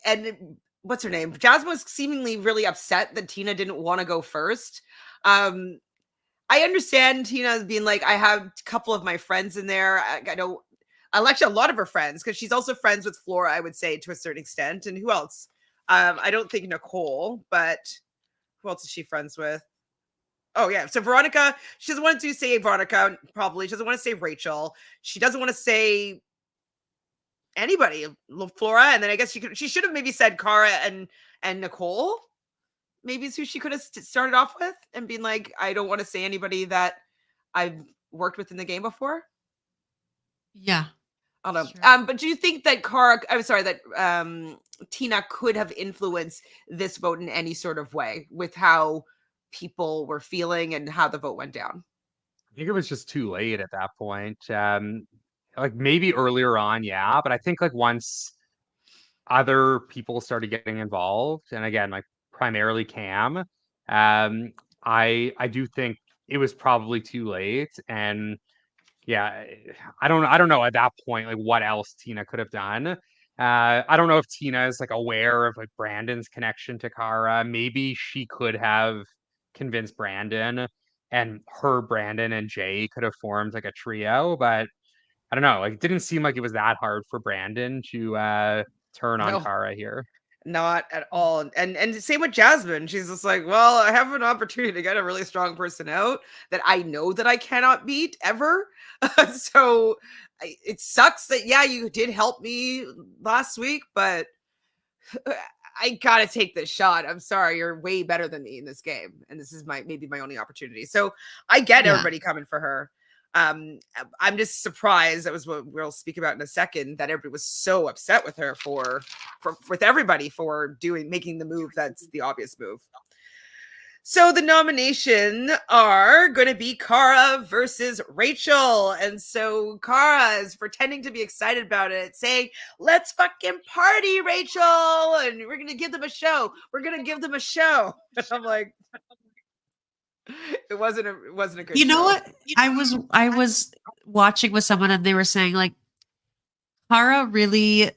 what's her name? Jasmine was seemingly really upset that Tina didn't want to go first. Um, I understand Tina being like, I have a couple of my friends in there. I know I like a lot of her friends because she's also friends with Flora, I would say, to a certain extent. And who else? I don't think Nicole, but who else is she friends with? Oh yeah. So Veronica, she doesn't want to say Veronica, probably. She doesn't want to say Rachel. She doesn't want to say anybody, Flora. And then I guess she should have maybe said Cara and Nicole. Maybe is who she could have started off with and been like, I don't want to say anybody that I've worked with in the game before. Yeah. I don't Sure. know. But do you think that Cara, I'm sorry, that Tina could have influenced this vote in any sort of way with how people were feeling and how the vote went down? I think it was just too late at that point. Like maybe earlier on, yeah, but I think like once other people started getting involved, and again, like primarily Cam, I do think it was probably too late. And yeah, I don't know at that point like what else Tina could have done. I don't know if Tina is like aware of like Brandon's connection to Cara. Maybe she could have convinced Brandon, and her, Brandon, and Jay could have formed like a trio, but I don't know. Like it didn't seem like it was that hard for Brandon to turn on No, Cara here. not at all. And same with Jasmine. She's just like, well, I have an opportunity to get a really strong person out that I know that I cannot beat ever. So it sucks that yeah, you did help me last week, but I gotta take this shot. I'm sorry, you're way better than me in this game, and this is maybe my only opportunity. So I get Yeah. everybody coming for her. I'm just surprised. That was what we'll speak about in a second. That everybody was so upset with her for with everybody for making the move. That's the obvious move. So the nomination are going to be Cara versus Rachel. And so Cara is pretending to be excited about it, saying, let's fucking party, Rachel. And we're going to give them a show. We're going to give them a show. And I'm like, it wasn't a good You know show. what? I was watching with someone and they were saying like Cara really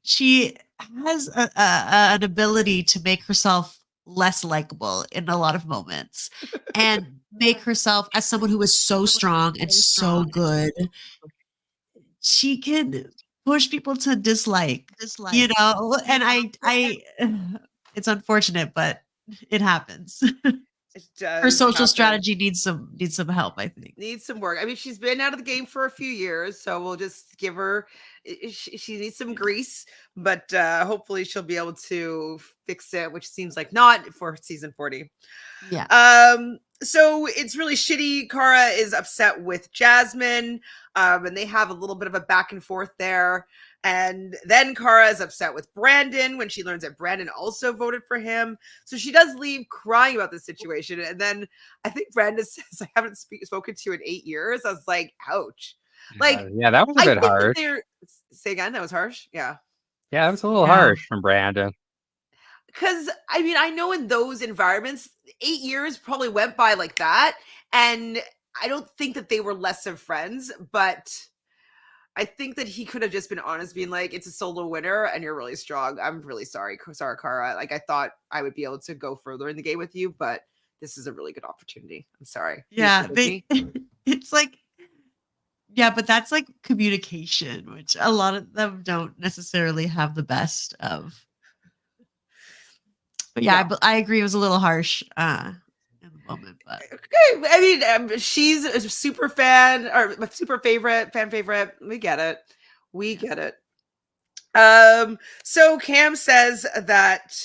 she has an ability to make herself less likable in a lot of moments and make herself as someone who is so strong and so good. She can push people to dislike, and I it's unfortunate, but it happens. It Her does social happen. strategy needs some help, I think. Needs some work. I mean, she's been out of the game for a few years, so we'll just give her. She needs some grease, but hopefully she'll be able to fix it, which seems like not for season 40. Yeah. So it's really shitty. Cara is upset with Jasmine, and they have a little bit of a back and forth there. And then Cara is upset with Brandon when she learns that Brandon also voted for him. So she does leave crying about the situation. And then I think Brandon says, I haven't spoken to you in 8 years. I was like, ouch. Like, Yeah, that was a I bit think that harsh. they're, say again, that was harsh. Yeah. Yeah, that was a little Yeah. harsh from Brandon. Because I mean, I know in those environments, 8 years probably went by like that. And I don't think that they were less of friends, but I think that he could have just been honest, being like, it's a solo winner and you're really strong. I'm really sorry, Cara. Like, I thought I would be able to go further in the game with you, but this is a really good opportunity. I'm sorry. Please Yeah, forgive me. it's like, yeah, but that's like communication, which a lot of them don't necessarily have the best of. But yeah, No. I agree. It was a little harsh in the moment, but Okay. I mean, she's a super fan or a super fan favorite. We get it. We yeah. get it. So Cam says that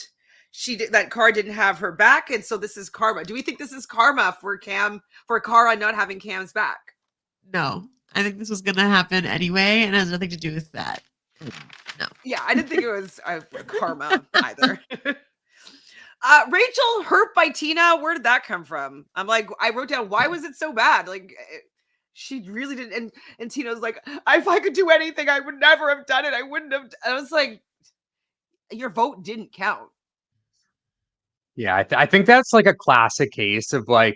that Cara didn't have her back, and so this is karma. Do we think this is karma for Cara not having Cam's back? No, I think this was going to happen anyway, and it has nothing to do with that. No. Yeah, I didn't think it was karma either. Rachel hurt by Tina. Where did that come from? I'm like, I wrote down, why was it so bad? Like, she really didn't. And Tina's like, if I could do anything, I would never have done it. I wouldn't have. I was like, your vote didn't count. Yeah, I think that's like a classic case of like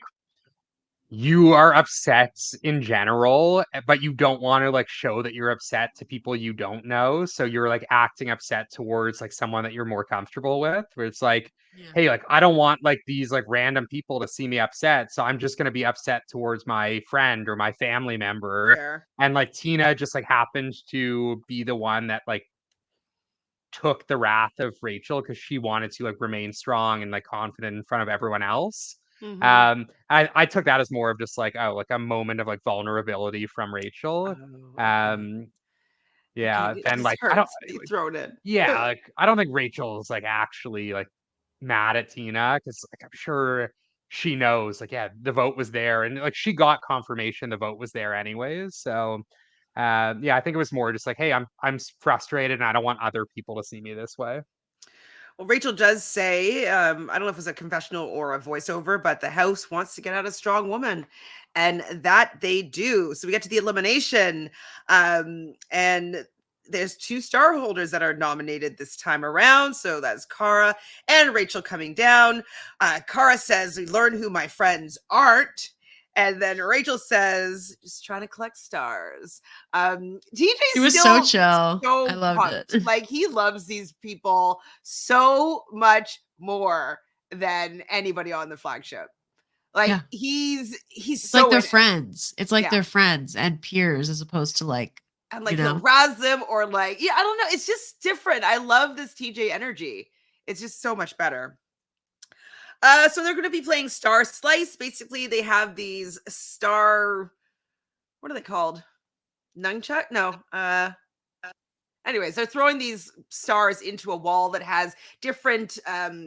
you are upset in general, but you don't want to like show that you're upset to people you don't know. So you're like acting upset towards like someone that you're more comfortable with, where it's like, Yeah. hey, like I don't want like these like random people to see me upset. So I'm just gonna be upset towards my friend or my family member. Fair. And like Tina just like happened to be the one that like took the wrath of Rachel because she wanted to like remain strong and like confident in front of everyone else. Mm-hmm. I took that as more of just like, oh, like a moment of like vulnerability from Rachel. Oh, okay. Um, Okay. yeah, then This like I don't, hurts. You thrown it. yeah, like I don't think Rachel's like actually like mad at Tina because like I'm sure she knows like yeah the vote was there and like she got confirmation the vote was there anyways. So yeah, I think it was more just like, hey, I'm frustrated and I don't want other people to see me this way. Well, Rachel does say, I don't know if it's a confessional or a voiceover, but the house wants to get out a strong woman. And that they do. So we get to the elimination. And there's two star holders that are nominated this time around. So that's Cara and Rachel coming down. Cara says, we learn who my friends aren't. And then Rachel says, just trying to collect stars. TJ's It was still so chill. I so loved pumped. it. Like, he loves these people so much more than anybody on the flagship. Like, Yeah. he's It's like so they're in it. friends. It's like Yeah. they're friends and peers as opposed to like, And you like he'll know. razz them or like, yeah, I don't know. It's just different. I love this TJ energy. It's just so much better. So they're going to be playing Star Slice. Basically, they have these star. What are they called? Nunchuck? No. Anyways, they're throwing these stars into a wall that has different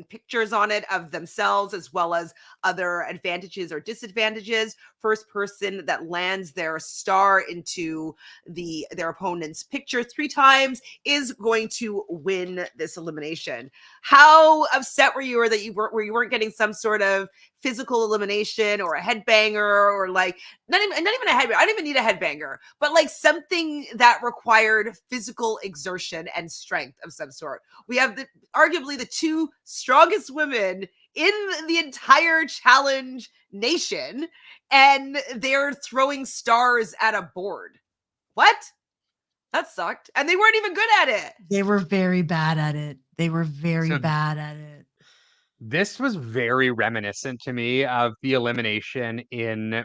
pictures on it of themselves as well as other advantages or disadvantages. First person that lands their star into their opponent's picture 3 times is going to win this elimination. How upset were you, or that you weren't getting some sort of physical elimination or a headbanger, or like not even a headbanger? I don't even need a headbanger, but like something that required physical exertion and strength of some sort. We have arguably the two strongest women in the entire challenge nation, and they're throwing stars at a board. What? That sucked. And they weren't even good at it. They were very bad at it. They were very So bad at it. this was very reminiscent to me of the elimination in,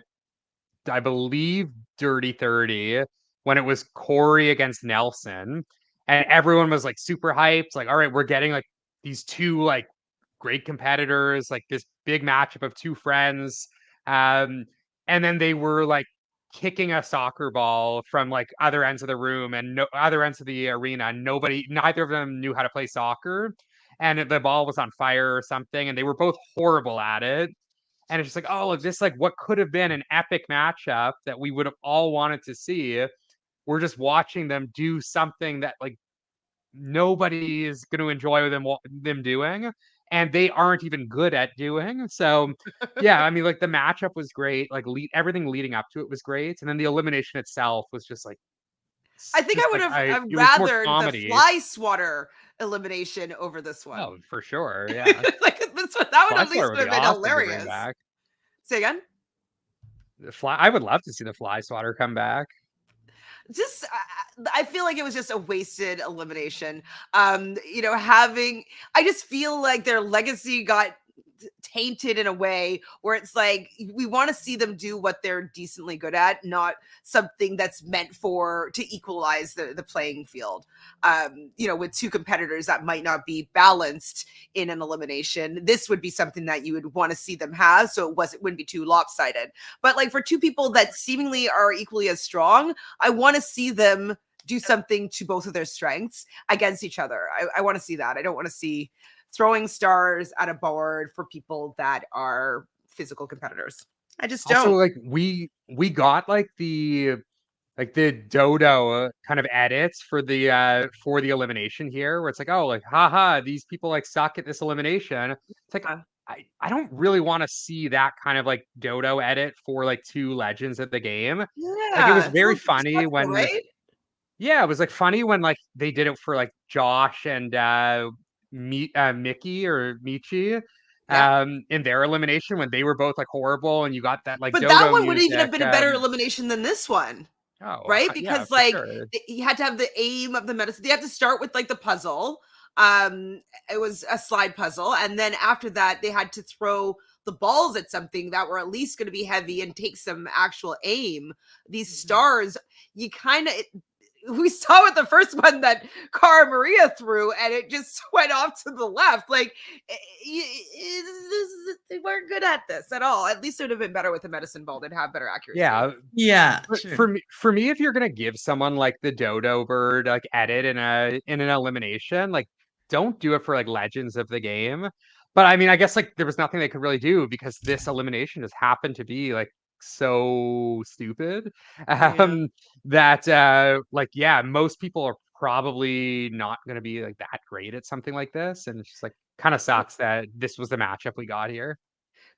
I believe, Dirty 30, when it was Corey against Nelson. And everyone was like super hyped. Like, all right, we're getting like these two like great competitors, like this big matchup of two friends. And then they were like kicking a soccer ball from like other ends of the room and no other ends of the arena. Neither of them knew how to play soccer. And the ball was on fire or something, and they were both horrible at it. And it's just like, oh, look, this like what could have been an epic matchup that we would have all wanted to see. We're just watching them do something that like nobody is going to enjoy them doing, and they aren't even good at doing. So, yeah, I mean, like the matchup was great. Like everything leading up to it was great, and then the elimination itself was just like, I think I just would like have I've it was more rathered the comedy. fly swatter elimination over this one. Oh, for sure, yeah. Like this one, that would Fly at swatter least would have be been awesome to bring hilarious. back. Say again? The fly, I would love to see the fly swatter come back. Just I feel like it was just a wasted elimination. Having I just feel like their legacy got tainted in a way where it's like we want to see them do what they're decently good at, not something that's meant for to equalize the playing field. With two competitors that might not be balanced in an elimination, this would be something that you would want to see them have, so it wouldn't be too lopsided. But like for two people that seemingly are equally as strong, I want to see them do something to both of their strengths against each other. I want to see that. I don't want to see throwing stars at a board for people that are physical competitors. I just Also, don't. like we got like the dodo kind of edits for the elimination here, where it's like, oh, like haha, these people like suck at this elimination. It's like I don't really want to see that kind of like dodo edit for like two legends of the game. Like it was Yeah, it's a very little funny disrespectful, when right? yeah, it was like funny when like they did it for like Josh and Mickey or Michi Yeah. in their elimination when they were both like horrible, and you got that like But that dodo one would even music. have been a better elimination than this one. Right? Yeah, Because for like sure. you had to have the aim of the medicine. They had to start with like the puzzle. It was a slide puzzle, and then after that, they had to throw the balls at something that were at least going to be heavy and take some actual aim. These stars, you kind of we saw with the first one that Cara Maria threw, and it just went off to the left. Like they weren't good at this at all. At least it would have been better with a medicine ball. They'd have better accuracy. Yeah, Yeah, but sure. for me, if you're gonna give someone like the dodo bird like edit in an elimination, like don't do it for like legends of the game. But I mean, I guess like there was nothing they could really do because this elimination just happened to be like so stupid Yeah. um that like yeah, most people are probably not gonna be like that great at something like this, and it's just like kind of sucks that this was the matchup we got here.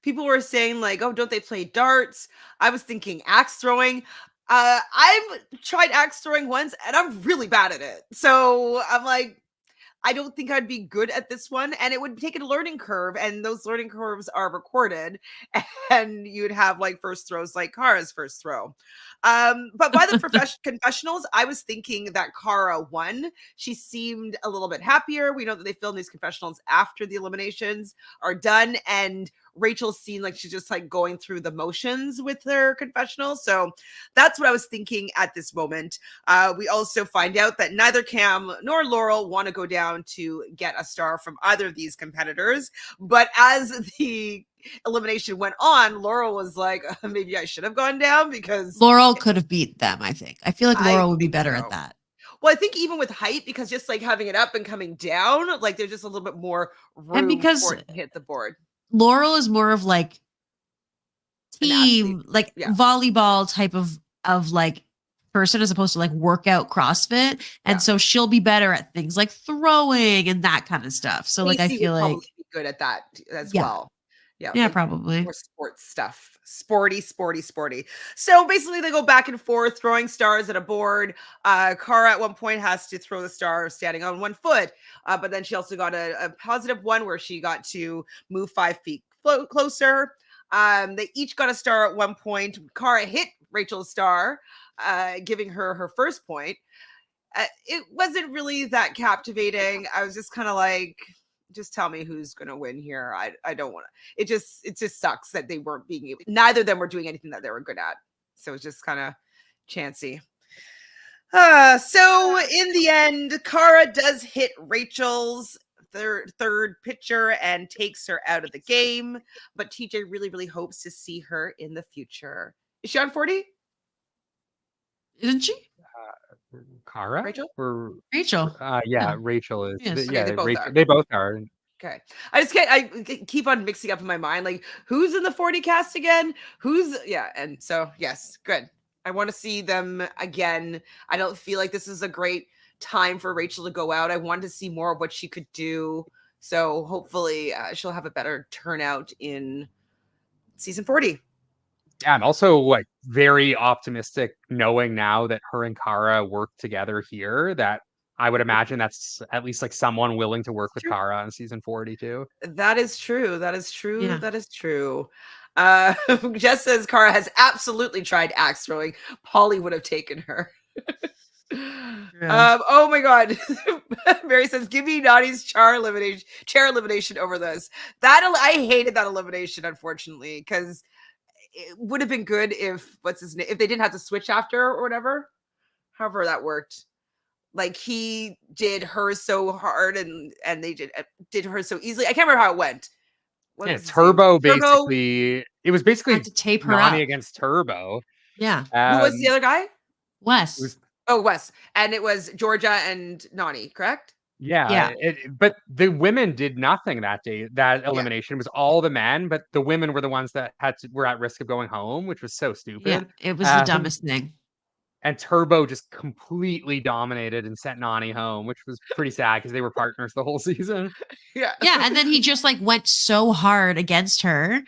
People were saying like, "Oh, don't they play darts?" I was thinking axe throwing. I've tried axe throwing once, and I'm really bad at it. So I'm like, I don't think I'd be good at this one, and it would take a learning curve, and those learning curves are recorded, and you'd have like first throws like Cara's first throw. But by the confessionals, I was thinking that Cara won. She seemed a little bit happier. We know that they filmed these confessionals after the eliminations are done, and Rachel seemed like she's just like going through the motions with her confessional. So that's what I was thinking at this moment. We also find out that neither Cam nor Laurel want to go down to get a star from either of these competitors. But as the elimination went on, Laurel was like, maybe I should have gone down because Laurel could have beat them, I think. I feel like I Laurel would be think better at so. that. Well, I think even with height, because just like having it up and coming down, like there's just a little bit more And room because for it to hit the board. Laurel is more of like An athlete. team, like Yeah. volleyball type of like person as opposed to like workout CrossFit. And Yeah. so she'll be better at things like throwing and that kind of stuff. So like I Casey feel would like probably be good at that as yeah. well. Yeah, Yeah, like probably. more sports stuff. Sporty, sporty, sporty. So basically they go back and forth throwing stars at a board. Cara at one point has to throw the star standing on one foot. But then she also got a positive one where she got to move 5 feet closer. They each got a star at one point. Cara hit Rachel's star, giving her first point. It wasn't really that captivating. I was just kind of like, just tell me who's gonna win here. I don't want to. It just sucks that they weren't being able. Neither of them were doing anything that they were good at. So it's just kind of chancy. So in the end, Cara does hit Rachel's third pitcher and takes her out of the game. But TJ really, really hopes to see her in the future. Is she on 40? Isn't she? Cara Rachel? or Rachel. yeah, Rachel is. Yes. Okay, they Yeah, both Rachel. are. They both are. Okay. I just can't, I keep on mixing up in my mind, like, who's in the 40 cast again? Yeah. And so, yes, good. I want to see them again. I don't feel like this is a great time for Rachel to go out. I wanted to see more of what she could do. So hopefully she'll have a better turnout in season 40. Yeah, I'm also like very optimistic knowing now that her and Cara work together here, that I would imagine that's at least like someone willing to work It's with true. Cara on season 40 too. That is true. That is true. Yeah. That is true. Jess says Cara has absolutely tried axe throwing. Polly would have taken her. Oh my god. Mary says, give me Nani's chair elimination over this. I hated that elimination, unfortunately, because it would have been good if if they didn't have to switch after or whatever. However that worked. Like he did her so hard and they did her so easily. I can't remember how it went. What Yeah, was his name? Turbo Turbo. it was Had basically to tape her Nani up. against Turbo. Yeah. Who was the Um, other guy? it Wes. was Oh, Wes. And it was Georgia and Nani, correct? Yeah, Yeah. but the women did nothing that day. That Yeah. elimination was all the men, but the women were the ones that were at risk of going home, which was so Yeah. stupid. It was the dumbest thing. And Turbo just completely dominated and sent Nani home, which was pretty sad because they were partners the whole season. Yeah. Yeah. And then he just like went so hard against her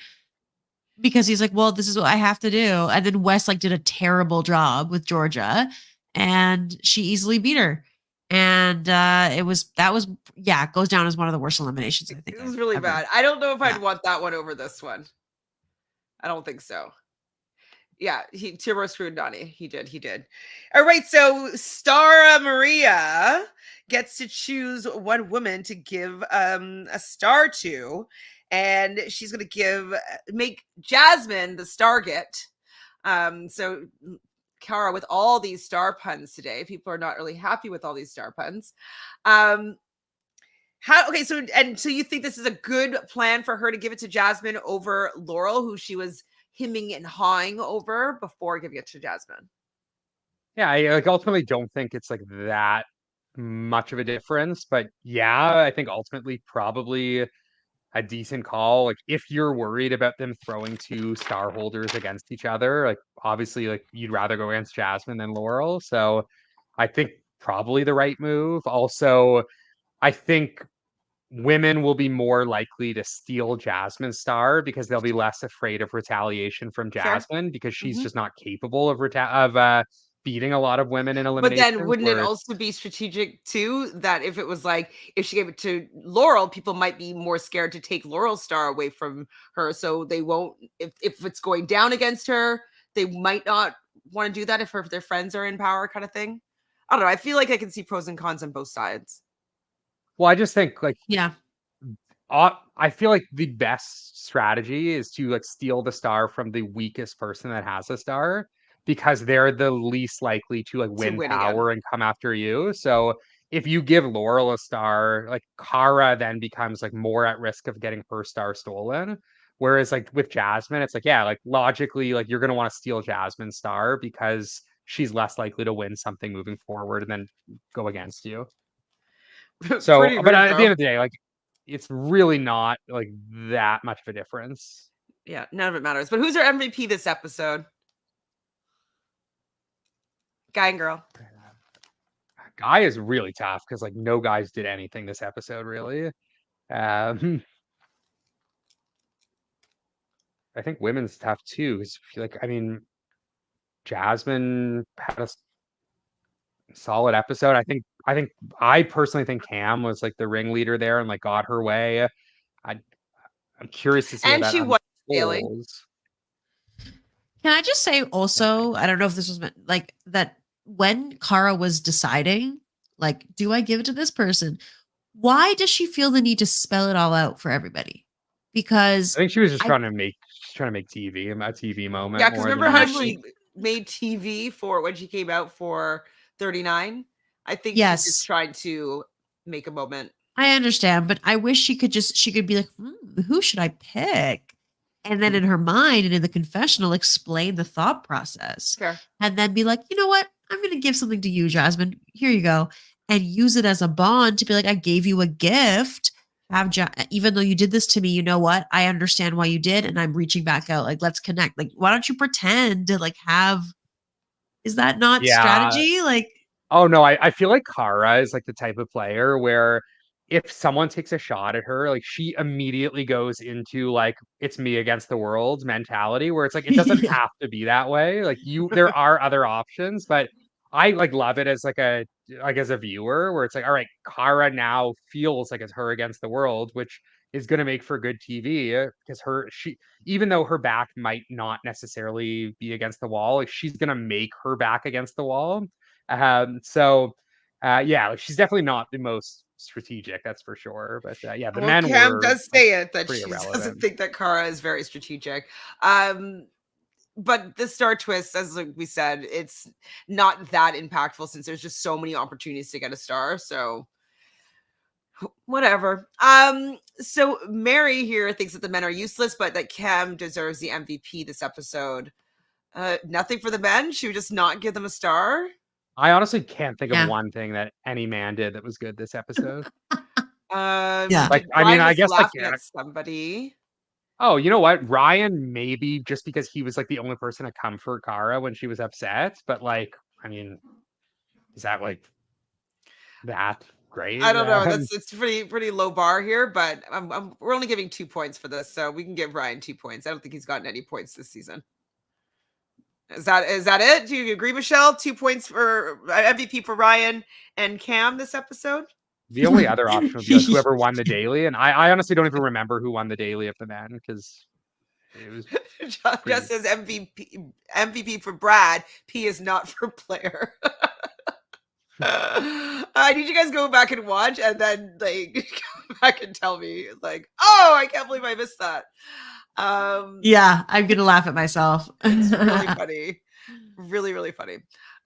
because he's like, well, this is what I have to do. And then Wes like did a terrible job with Georgia and she easily beat her. And it was it goes down as one of the worst eliminations, I think. It was really ever. bad. I don't know if Yeah. I'd want that one over this one. I don't think so. Yeah, Turbo screwed Donnie. He did. All right, so Stara Maria gets to choose one woman to give a star to, and she's going to make Jasmine the Starget. So Cara with all these star puns today. People are not really happy with all these star puns. So you think this is a good plan for her to give it to Jasmine over Laurel, who she was hemming and hawing over before giving it to Jasmine? Yeah, I like ultimately don't think it's like that much of a difference, but yeah, I think ultimately probably a decent call. Like if you're worried about them throwing two star holders against each other, like obviously like you'd rather go against Jasmine than Laurel. So I think probably the right move. Also, I think women will be more likely to steal Jasmine's star because they'll be less afraid of retaliation from Fair. Jasmine because she's Mhm. just not capable of beating a lot of women in But then eliminations. wouldn't it also be strategic too that if it was like if she gave it to Laurel, people might be more scared to take Laurel's star away from her, so they won't if it's going down against her, they might not want to do that if their friends are in power, kind of thing. I don't know. I feel like I can see pros and cons on both sides. Well, I just think like Yeah. I feel like the best strategy is to like steal the star from the weakest person that has a star because they're the least likely to like To win win again. power and come after you. So if you give Laurel a star, like Cara then becomes like more at risk of getting her star stolen. Whereas like with Jasmine, it's like, yeah, like logically, like you're gonna want to steal Jasmine's star because she's less likely to win something moving forward and then go against you. So, Pretty but rude, at the bro. end of the day, like it's really not like that much of a difference. Yeah, none of it matters. But who's our MVP this episode? Guy and girl. Guy is really tough because like no guys did anything this episode really. Um, I think women's tough too. 'Cause, like I mean, Jasmine had a solid episode. I personally think Cam was like the ringleader there and like got her way. I I'm curious to see how And that she was failing. unfolds. Can I just say also, I don't know if this was meant like that when Cara was deciding, like, do I give it to this person? Why does she feel the need to spell it all out for everybody? Because I think she was just I trying to make TV, a TV moment Yeah, because more than remember how probably she made TV for when she came out for 39? I think she's just yes. trying to make a moment. I understand, but I wish she could be like, who should I pick? And then in her mind and in the confessional, explain the thought process. Fair. And then be like, you know what? I'm going to give something to you, Jasmine. Here you go. And use it as a bond to be like, I gave you a gift. Even though you did this to me, you know what? I understand why you did. And I'm reaching back out. Like, let's connect. Like, why don't you pretend to like have, is that not Yeah. strategy? Like, Oh no, I feel like Cara is like the type of player where if someone takes a shot at her, like she immediately goes into like it's me against the world mentality where it's like it doesn't yeah. have to be that way. Like there are other options, but I like love it as like as a viewer where it's like, all right, Cara now feels like it's her against the world, which is gonna make for good TV because she even though her back might not necessarily be against the wall, like she's gonna make her back against the wall. So yeah, like, she's definitely not the most strategic, that's for sure. But yeah, the Well, men Cam were does like say it that pretty she doesn't irrelevant. think that Cara is very strategic. Um, but the star twist, as like we said, it's not that impactful since there's just so many opportunities to get a star. So whatever. So Mary here thinks that the men are useless, but that Cam deserves the MVP this episode. Nothing for the men. She would just not give them a star. I honestly can't think of one thing that any man did that was good this episode. Yeah. Like, I mean, Ryan I was guess like laughing at somebody. oh, you know what? Ryan maybe just because he was like the only person to comfort Cara when she was upset, but like, I mean, is that like that I great? don't know. It's pretty low bar here, but we're only giving 2 points for this, so we can give Ryan 2 points. I don't think he's gotten any points this season. Is that it? Do you agree, Michelle? 2 points for MVP for Ryan and Cam this episode. The only other option would be like whoever won the daily, and I honestly don't even remember who won the daily of the men because it was John just pretty. says MVP for Brad. P is not for player. I need you guys to go back and watch and then like come back and tell me like, oh, I can't believe I missed that. Yeah, I'm gonna laugh at myself. It's really funny. Really, really funny.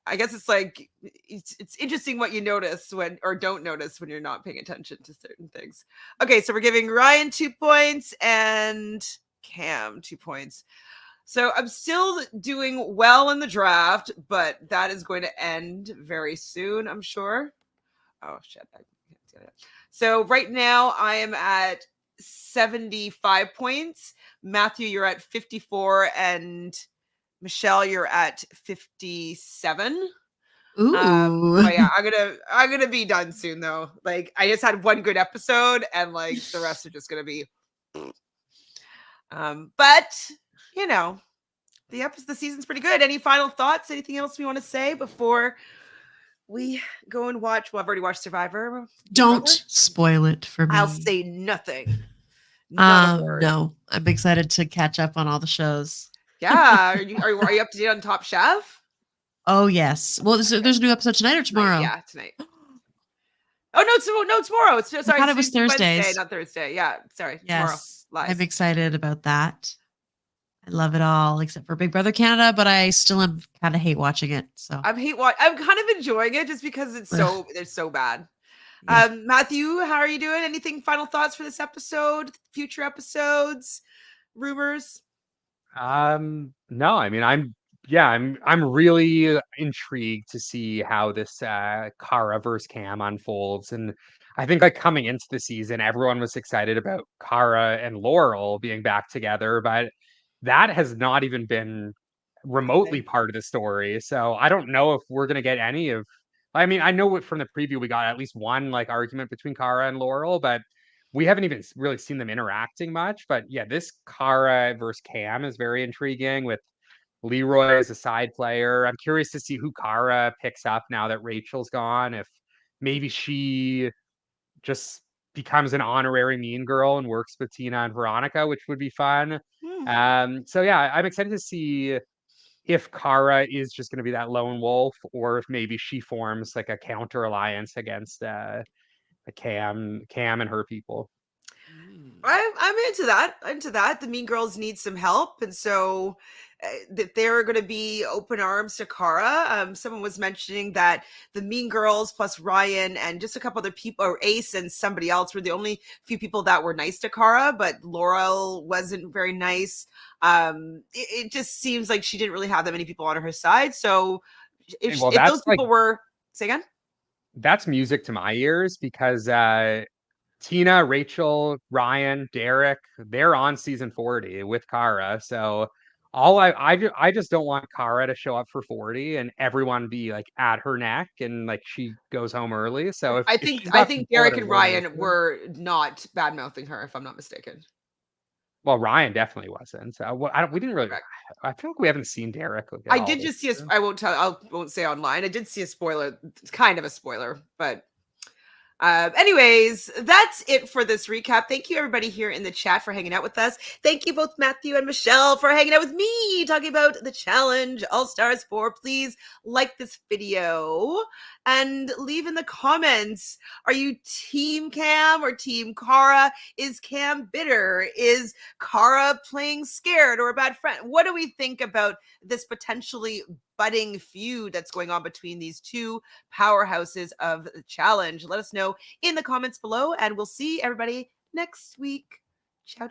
I guess it's like it's interesting what you notice when or don't notice when you're not paying attention to certain things. Okay, so we're giving Ryan 2 points and Cam 2 points. So I'm still doing well in the draft, but that is going to end very soon, I'm sure. Oh shit. So right now I am at 75 points. Matthew, you're at 54, and Michelle, you're at 57. Ooh. But yeah, I'm gonna be done soon though. Like I just had one good episode, and like the rest are just gonna be. But you know, the season's pretty good. Any final thoughts? Anything else we want to say before we go and watch? Well, I've already watched Survivor. Don't spoil it for me. I'll say nothing. Not a word. No, I'm excited to catch up on all the shows. Yeah, are you up to date on Top Chef? Oh yes. Well, there's a new episode tonight or tomorrow. Yeah, tonight. Oh no, tomorrow. It's sorry. I thought it was Thursdays. Wednesday, not Thursday. Yeah, sorry. Yes, tomorrow. I'm excited about that. I love it all except for Big Brother Canada, but I still am kind of hate watching it. So I'm kind of enjoying it just because it's so bad. Yeah. Matthew, how are you doing? Anything final thoughts for this episode? Future episodes? Rumors? No, I mean I'm really intrigued to see how this Cara versus Cam unfolds. And I think like coming into the season, everyone was excited about Cara and Laurel being back together, but that has not even been remotely part of the story. So I don't know if we're gonna get any of I mean, I know from the preview we got at least one like argument between Cara and Laurel, but we haven't even really seen them interacting much. But yeah, this Cara versus Cam is very intriguing with Leroy as a side player. I'm curious to see who Cara picks up now that Rachel's gone. If maybe she just becomes an honorary mean girl and works with Tina and Veronica, which would be fun. So yeah, I'm excited to see if Cara is just going to be that lone wolf, or if maybe she forms like a counter alliance against Cam and her people. I'm into that. The Mean Girls need some help, and so that they're going to be open arms to Cara. Someone was mentioning that the Mean Girls plus Ryan and just a couple other people, or Ace and somebody else, were the only few people that were nice to Cara, but Laurel wasn't very nice. It just seems like she didn't really have that many people on her side. So And well, if those that's like people were, say again? that's music to my ears because Tina, Rachel, Ryan, Derek, they're on season 40 with Cara. So I just don't want Cara to show up for 40 and everyone be like at her neck and like she goes home early. So if she's I got some think pull at Derek her and later Ryan season, were not bad mouthing her, if I'm not mistaken. well, Ryan definitely wasn't. So well, we didn't really. Correct. I feel like we haven't seen Derek like at I all did this just see a. season. I won't say online. I did see a spoiler. It's kind of a spoiler, but anyways, that's it for this recap. Thank you, everybody here in the chat, for hanging out with us. Thank you, both Matthew and Michelle, for hanging out with me, talking about the challenge All Stars 4. Please like this video and leave in the comments. Are you Team Cam or Team Cara? Is Cam bitter? Is Cara playing scared or a bad friend? What do we think about this potentially budding feud that's going on between these two powerhouses of the challenge? Let us know in the comments below, and we'll see everybody next week. Ciao, ciao.